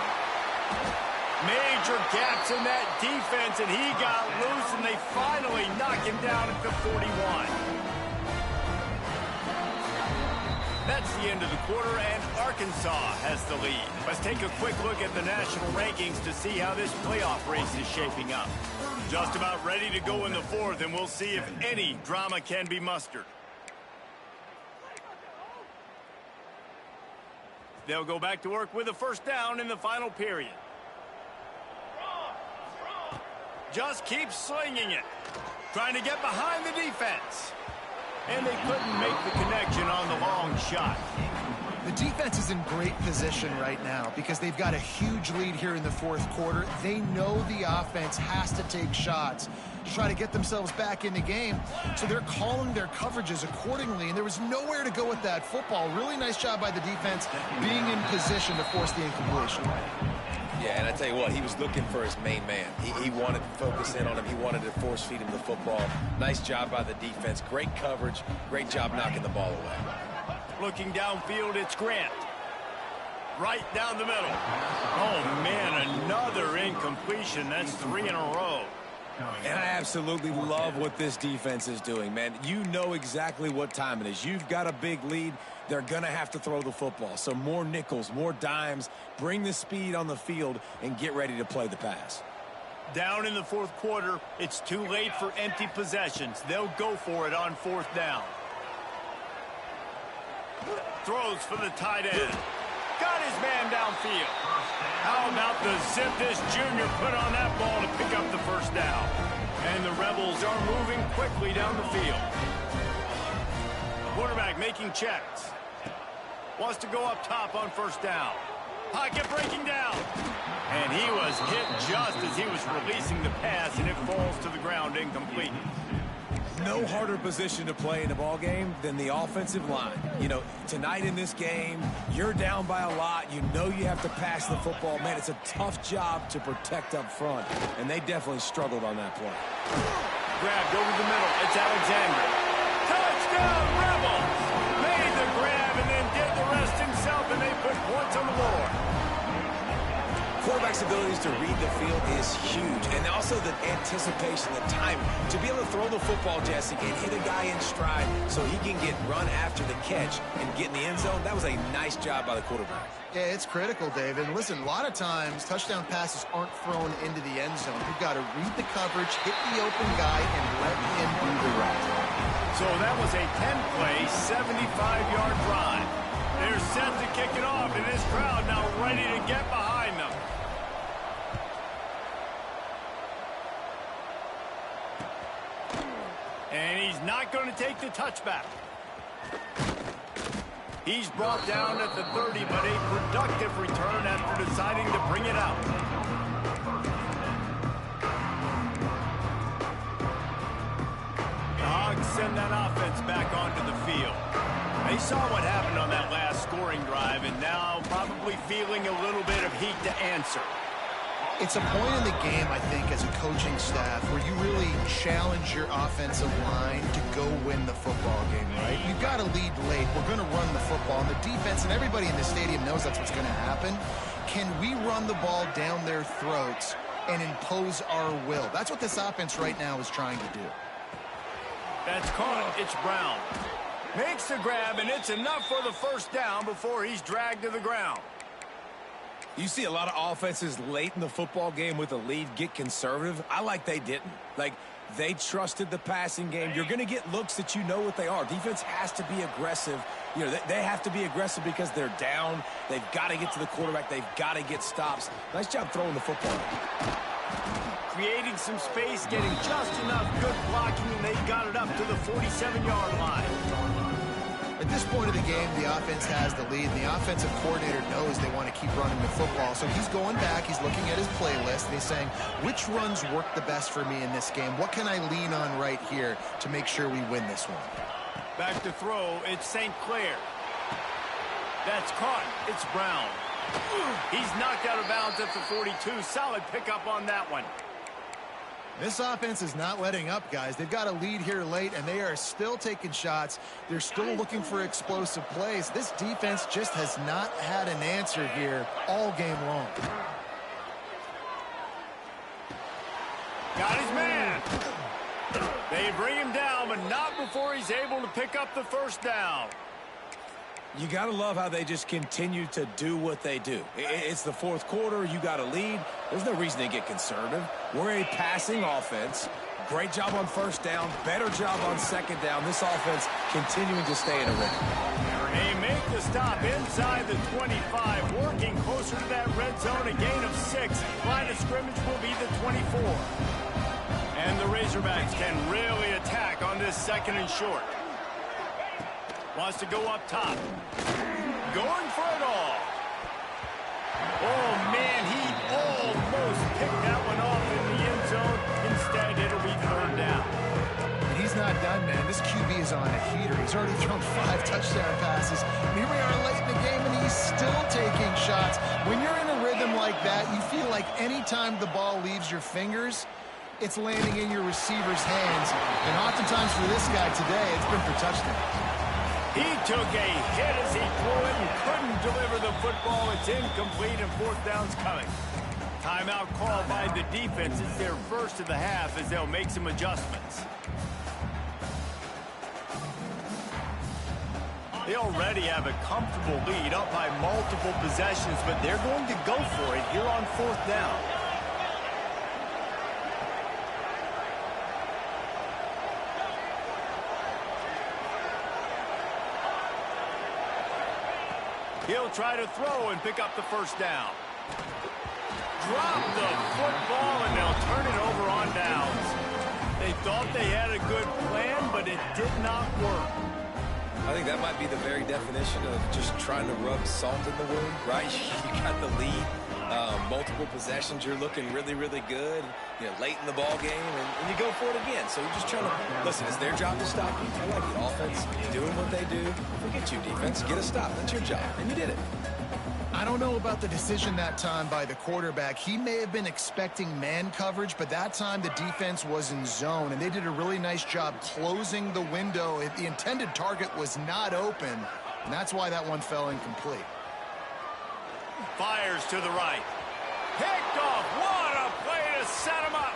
Speaker 1: Major gaps in that defense, and he got loose, and they finally knock him down at the 41. That's the end of the quarter, and Arkansas has the lead. Let's take a quick look at the national rankings to see how this playoff race is shaping up. Just about ready to go in the fourth, and we'll see if any drama can be mustered. They'll go back to work with a first down in the final period. Just keep slinging it. Trying to get behind the defense. And they couldn't make the connection on the long shot.
Speaker 3: The defense is in great position right now because they've got a huge lead here in the fourth quarter. They know the offense has to take shots to try to get themselves back in the game. So they're calling their coverages accordingly, and there was nowhere to go with that football. Really nice job by the defense being in position to force the incompletion.
Speaker 2: Yeah, and I tell you what, he was looking for his main man. He wanted to focus in on him. He wanted to force feed him the football. Nice job by the defense. Great coverage. Great job knocking the ball away.
Speaker 1: Looking downfield, it's Grant. Right down the middle. Oh, man, another incompletion. That's 3 in a row.
Speaker 2: And I absolutely love what this defense is doing, man. You know exactly what time it is. You've got a big lead. They're going to have to throw the football. So more nickels, more dimes. Bring the speed on the field and get ready to play the pass.
Speaker 1: Down in the fourth quarter, it's too late for empty possessions. They'll go for it on fourth down. Throws for the tight end. Got his man downfield. How about the zip this junior put on that ball to pick up the first down? And the Rebels are moving quickly down the field. Quarterback making checks. Wants to go up top on first down. Pocket breaking down. And he was hit just as he was releasing the pass, and it falls to the ground incomplete.
Speaker 2: No harder position to play in a ball game than the offensive line. You know, tonight in this game, you're down by a lot. You know you have to pass the football. Man, it's a tough job to protect up front, and they definitely struggled on that play.
Speaker 1: Grabbed over the middle. It's Alexander. Touchdown, Rebels! Made the grab and then did the rest himself, and they put points on the board.
Speaker 2: Quarterback's abilities to read the field is huge, and also the anticipation, the time to be able to throw the football, Jesse, and hit a guy in stride so he can get run after the catch and get in the end zone. That was a nice job by the quarterback.
Speaker 3: Yeah, it's critical, David. And listen, a lot of times touchdown passes aren't thrown into the end zone. You've got to read the coverage, hit the open guy, and let him do the rest.
Speaker 1: So that was a 10-play, 75-yard drive. They're set to kick it off, and this crowd now ready to get behind them. And he's not going to take the touchback. He's brought down at the 30, but a productive return after deciding to bring it out. The Hogs send that offense back onto the field. They saw what happened on that last scoring drive, and now probably feeling a little bit of heat to answer.
Speaker 3: It's a point in the game, I think, as a coaching staff where you really challenge your offensive line to go win the football game, right? You've got to lead late. We're going to run the football. And the defense and everybody in the stadium knows that's what's going to happen. Can we run the ball down their throats and impose our will? That's what this offense right now is trying to do.
Speaker 1: That's caught. It's Brown. Makes the grab, and it's enough for the first down before he's dragged to the ground.
Speaker 2: You see a lot of offenses late in the football game with a lead get conservative. I like they didn't. Like, they trusted the passing game. You're going to get looks that you know what they are. Defense has to be aggressive. You know, they have to be aggressive because they're down. They've got to get to the quarterback. They've got to get stops. Nice job throwing the football.
Speaker 1: Creating some space, getting just enough good blocking, and they got it up to the 47-yard line.
Speaker 3: At this point of the game, the offense has the lead, and the offensive coordinator knows they want to keep running the football. So he's going back, he's looking at his playlist, and he's saying, which runs work the best for me in this game? What can I lean on right here to make sure we win this one?
Speaker 1: Back to throw, it's St. Clair. That's caught. It's Brown. He's knocked out of bounds at the 42. Solid pickup on that one.
Speaker 3: This offense is not letting up, guys. They've got a lead here late, and they are still taking shots. They're still looking for explosive plays. This defense just has not had an answer here all game long.
Speaker 1: Got his man. They bring him down, but not before he's able to pick up the first down.
Speaker 2: You got to love how they just continue to do what they do. It's the fourth quarter. You got a lead. There's no reason to get conservative. We're a passing offense. Great job on first down. Better job on second down. This offense continuing to stay in a rhythm.
Speaker 1: They make the stop inside the 25, working closer to that red zone, a gain of 6. Line of scrimmage will be the 24. And the Razorbacks can really attack on this second and short. Wants to go up top. Going for it all. Oh, man, he almost picked that one off in the end zone. Instead, it'll be third down.
Speaker 3: He's not done, man. This QB is on a heater. He's already thrown 5 touchdown passes. Here we are late in the game, and he's still taking shots. When you're in a rhythm like that, you feel like any time the ball leaves your fingers, it's landing in your receiver's hands. And oftentimes for this guy today, it's been for touchdowns.
Speaker 1: He took a hit as he threw it and couldn't deliver the football. It's incomplete and fourth down's coming. Timeout called by the defense. It's their first of the half as they'll make some adjustments. They already have a comfortable lead up by multiple possessions, but they're going to go for it here on fourth down. He'll try to throw and pick up the first down. Drop the football, and they'll turn it over on downs. They thought they had a good plan, but it did not work.
Speaker 2: I think that might be the very definition of just trying to rub salt in the wound, right? You got the lead, multiple possessions, you're looking really, really good, late in the ball game, and you go for it again. So you're just trying to, listen, it's their job to stop you. I like the offense doing what they do. Forget you, defense. Get a stop. That's your job, and you did it.
Speaker 3: I don't know about the decision that time by the quarterback. He may have been expecting man coverage, but that time the defense was in zone, and they did a really nice job closing the window. The intended target was not open, and that's why that one fell incomplete.
Speaker 1: Fires to the right. Picked off. What a play to set him up.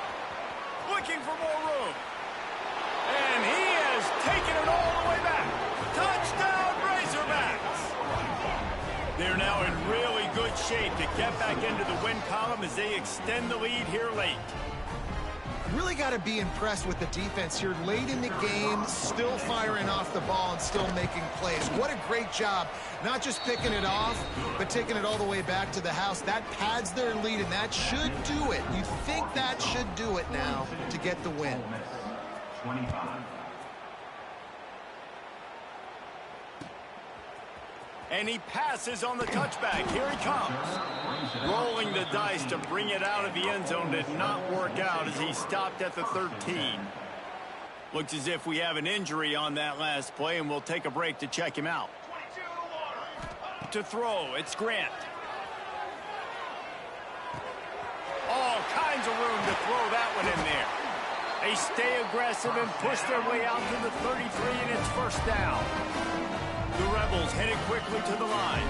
Speaker 1: Looking for more room. And he has taken it all the way back. Touchdown, Razorbacks. They're now in really good shape to get back into the win column as they extend the lead here late.
Speaker 3: Really got to be impressed with the defense here late in the game, still firing off the ball and still making plays. What a great job, not just picking it off, but taking it all the way back to the house. That pads their lead, and that should do it. You think that should do it now to get the win.
Speaker 4: 25.
Speaker 1: And he passes on the touchback. Here he comes. Rolling the dice to bring it out of the end zone did not work out as he stopped at the 13. Looks as if we have an injury on that last play, and we'll take a break to check him out. To throw, it's Grant. All kinds of room to throw that one in there. They stay aggressive and push their way out to the 33, and it's first down. The Rebels headed quickly to the line.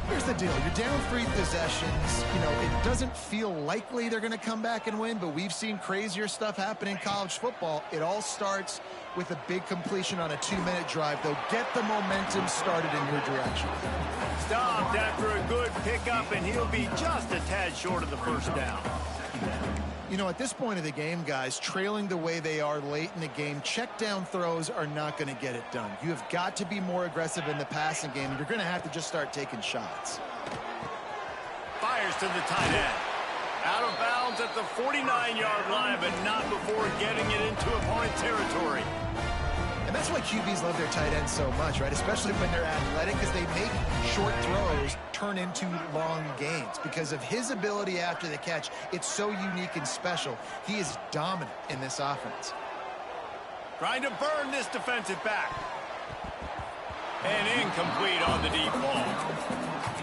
Speaker 3: Here's the deal. You're down 3 possessions. It doesn't feel likely they're going to come back and win, but we've seen crazier stuff happen in college football. It all starts with a big completion on a 2-minute drive. They'll get the momentum started in your direction.
Speaker 1: Stopped after a good pickup, and he'll be just a tad short of the first down.
Speaker 3: At this point of the game, guys, trailing the way they are late in the game, check down throws are not going to get it done. You have got to be more aggressive in the passing game. You're going to have to just start taking shots.
Speaker 1: Fires to the tight end. Out of bounds at the 49-yard line, but not before getting it into opponent territory.
Speaker 3: And that's why QBs love their tight ends so much, right? Especially when they're athletic, because they make short throws turn into long gains. Because of his ability after the catch, it's so unique and special. He is dominant in this offense.
Speaker 1: Trying to burn this defensive back. And incomplete on the deep ball.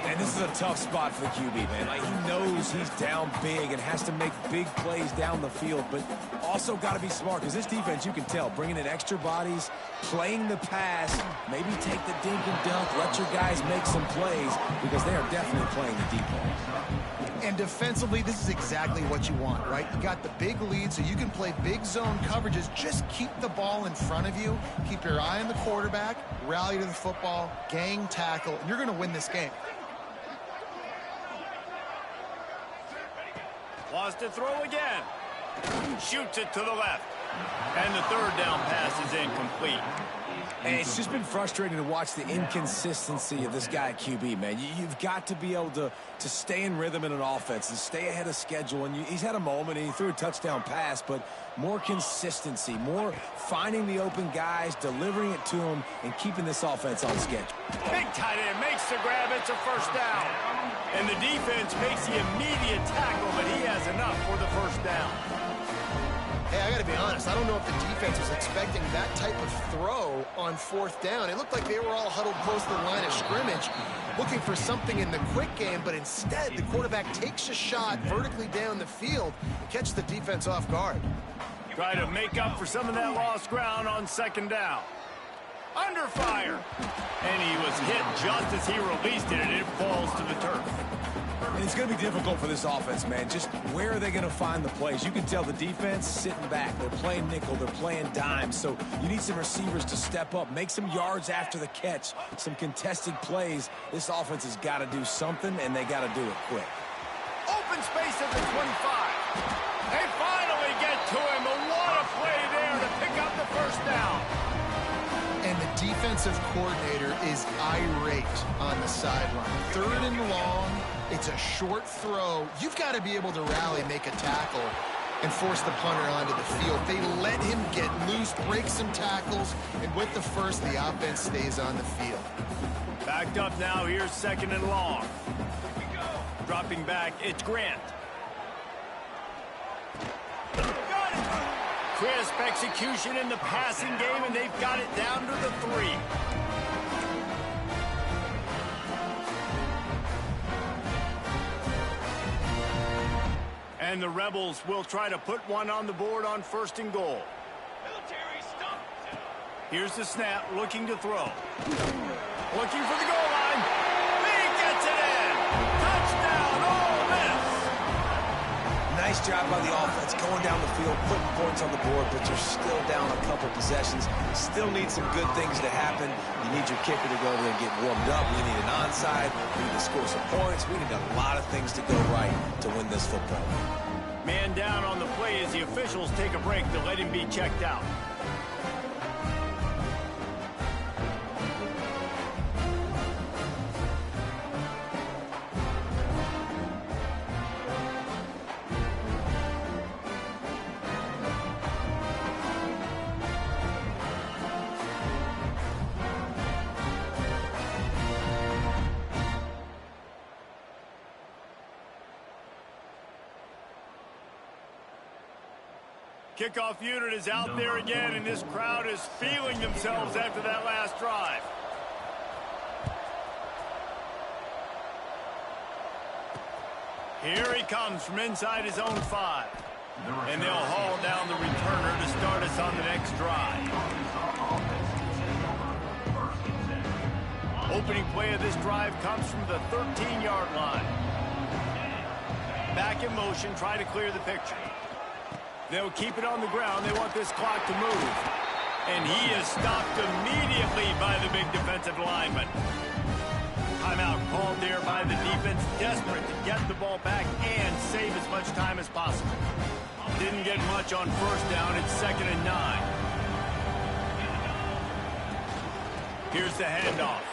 Speaker 2: And this This is a tough spot for the QB, man. Like, he knows he's down big and has to make big plays down the field, but also got to be smart because this defense, you can tell, bringing in extra bodies, playing the pass, maybe take the dink and dunk, let your guys make some plays because they are definitely playing the deep ball.
Speaker 3: And defensively, this is exactly what you want, right? You got the big lead, so you can play big zone coverages. Just keep the ball in front of you. Keep your eye on the quarterback, rally to the football, gang tackle, and you're going to win this game.
Speaker 1: Wants to throw again. Shoots it to the left. And the third down pass is incomplete.
Speaker 2: And it's just been frustrating to watch the inconsistency of this guy at QB, man. You've got to be able to stay in rhythm in an offense and stay ahead of schedule. And he's had a moment, and he threw a touchdown pass, but more consistency, more finding the open guys, delivering it to them, and keeping this offense on schedule.
Speaker 1: Big tight end makes the grab. It's a first down. And the defense makes the immediate tackle, but he has enough for the first down.
Speaker 3: Hey, I got to be honest. I don't know if the defense was expecting that type of throw on fourth down. It looked like they were all huddled close to the line of scrimmage, looking for something in the quick game, but instead the quarterback takes a shot vertically down the field and catches the defense off guard.
Speaker 1: Try to make up for some of that lost ground on second down. Under fire. And he was hit just as he released it, and it falls to the turf.
Speaker 2: And it's going to be difficult for this offense, man. Just where are they going to find the plays? You can tell the defense sitting back. They're playing nickel. They're playing dime. So you need some receivers to step up, make some yards after the catch, some contested plays. This offense has got to do something, and they got to do it quick.
Speaker 1: Open space at the 25. They finally get to him. But what a play there to pick up the first down.
Speaker 3: And the defensive coordinator is irate on the sideline. Third and long. It's a short throw. You've got to be able to rally, make a tackle, and force the punter onto the field. They let him get loose, break some tackles, and with the first, the offense stays on the field.
Speaker 1: Backed up now. Here's second and long. Dropping back, it's Grant. Crisp execution in the passing game, and they've got it down to the 3. And the Rebels will try to put one on the board on first and goal. Here's the snap, looking to throw. Looking for the goal line. He gets it in. Touchdown, Ole Miss.
Speaker 2: Nice job by the offense going down the field, putting points on the board, but you're still down a couple possessions. Still need some good things to happen. You need your kicker to go over there and get warmed up. We need an onside. We need to score some points. We need a lot of things to go right to win this football game.
Speaker 1: Man down on the play as the officials take a break to let him be checked out. Kickoff unit is out there again, and this crowd is feeling themselves after that last drive. Here he comes from inside his own 5. And they'll haul down the returner to start us on the next drive. Opening play of this drive comes from the 13-yard line. Back in motion, try to clear the picture. They'll keep it on the ground. They want this clock to move. And he is stopped immediately by the big defensive lineman. Timeout called there by the defense, desperate to get the ball back and save as much time as possible. Didn't get much on first down. It's 2nd and 9. Here's the handoff.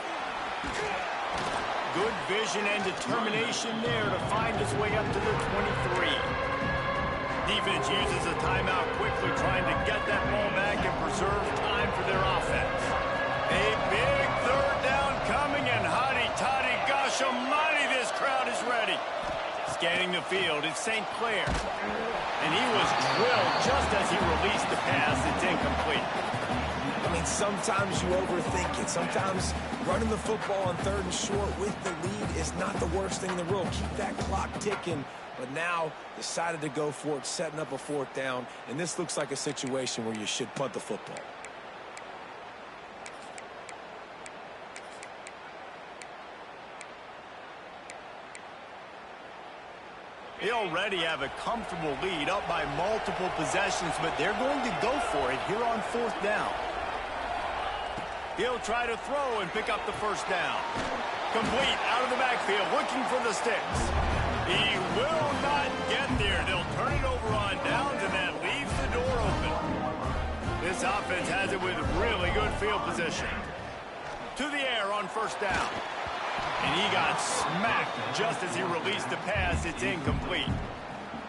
Speaker 1: Good vision and determination there to find his way up to the 23. Defense uses a timeout quickly, trying to get that ball back and preserve time for their offense. A big third down coming, and hotty-toddy, gosh almighty, this crowd is ready. Scanning the field, it's St. Clair. And he was drilled just as he released the pass. It's incomplete.
Speaker 2: I mean, sometimes you overthink it. Sometimes running the football on 3rd and short with the lead is not the worst thing in the world. Keep that clock ticking. But now decided to go for it, setting up a 4th down. And this looks like a situation where you should punt the football.
Speaker 1: They already have a comfortable lead up by multiple possessions, but they're going to go for it here on 4th down. He'll try to throw and pick up the 1st down. Complete out of the backfield, looking for the sticks. He will not get there. They'll turn it over on downs, and that leaves the door open. This offense has it with really good field position. To the air on 1st down. And he got smacked just as he released the pass. It's incomplete.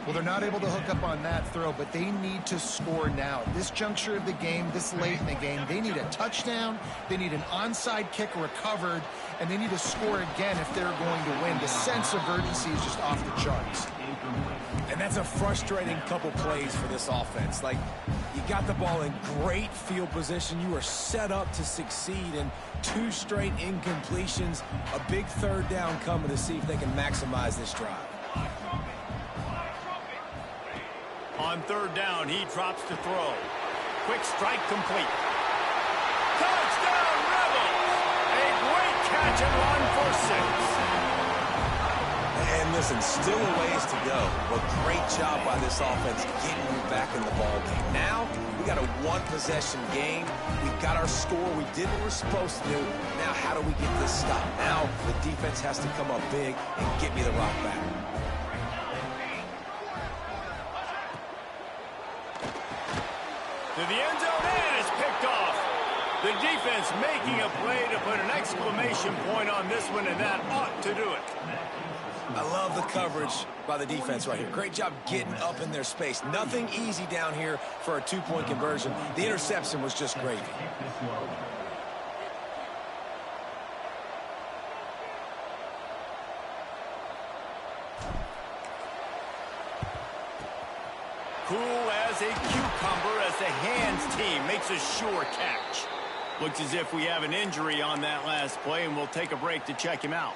Speaker 3: Well, they're not able to hook up on that throw, but they need to score now. At this juncture of the game, this late in the game, they need a touchdown, they need an onside kick recovered, and they need to score again if they're going to win. The sense of urgency is just off the charts.
Speaker 2: And that's a frustrating couple plays for this offense. Like, you got the ball in great field position. You are set up to succeed, and 2 straight incompletions. A big 3rd down coming to see if they can maximize this drive.
Speaker 1: On 3rd down, he drops to throw. Quick strike complete. Touchdown, Rebels! A great catch and run for 6.
Speaker 2: And listen, still a ways to go, but great job by this offense getting you back in the ball game. Now, we got a 1-possession game. We got our score. We did what we're supposed to do. Now, how do we get this stopped? Now, the defense has to come up big and get me the rock back.
Speaker 1: To the end zone, and it's picked off. The defense making a play to put an exclamation point on this one, and that ought to do it.
Speaker 2: I love the coverage by the defense right here. Great job getting up in their space. Nothing easy down here for a 2-point conversion. The interception was just gravy.
Speaker 1: Cool as a cucumber as the hands team makes a sure catch. Looks as if we have an injury on that last play, and we'll take a break to check him out.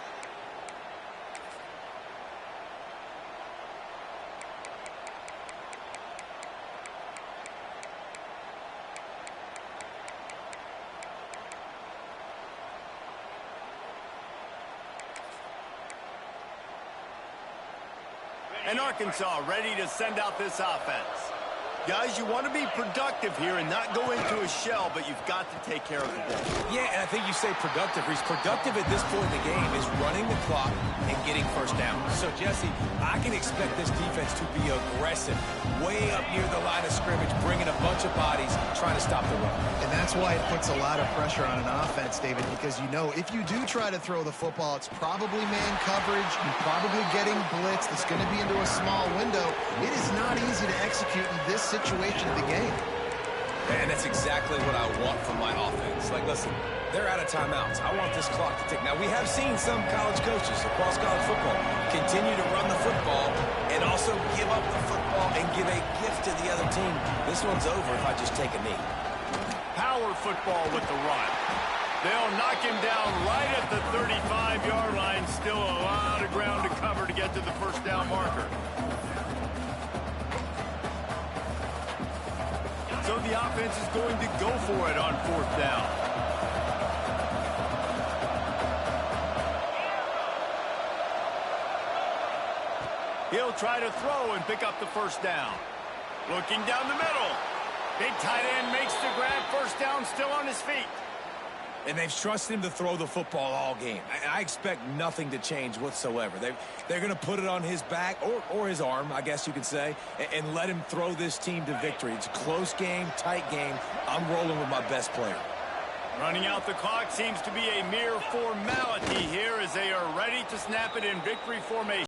Speaker 1: And Arkansas ready to send out this offense. Guys, you want to be productive here and not go into a shell, but you've got to take care of the ball.
Speaker 2: Yeah, and I think you say productive. He's productive at this point in the game is running the clock and getting 1st down. So, Jesse, I can expect this defense to be aggressive, way up near the line of scrimmage, bringing a bunch of bodies, trying to stop the run.
Speaker 3: And that's why it puts a lot of pressure on an offense, David, because you know if you do try to throw the football, it's probably man coverage, you're probably getting blitz, that's going to be into a small window. It is not easy to execute in this situation of the game.
Speaker 2: And that's exactly what I want from my offense. Like, listen, they're out of timeouts. I want this clock to tick. Now, we have seen some college coaches across college football continue to run the football and also give up the football and give a gift to the other team. This one's over if I just take a knee.
Speaker 1: Power football with the run. They'll knock him down right at the 35-yard line. Still a lot of ground to cover to get to the 1st down marker. So the offense is going to go for it on 4th down. He'll try to throw and pick up the 1st down. Looking down the middle. Big tight end makes the grab. 1st down, still on his feet.
Speaker 2: And they've trusted him to throw the football all game. I expect nothing to change whatsoever. They're going to put it on his back, or his arm, I guess you could say, and let him throw this team to victory. It's a close game, tight game. I'm rolling with my best player.
Speaker 1: Running out the clock seems to be a mere formality here as they are ready to snap it in victory formation.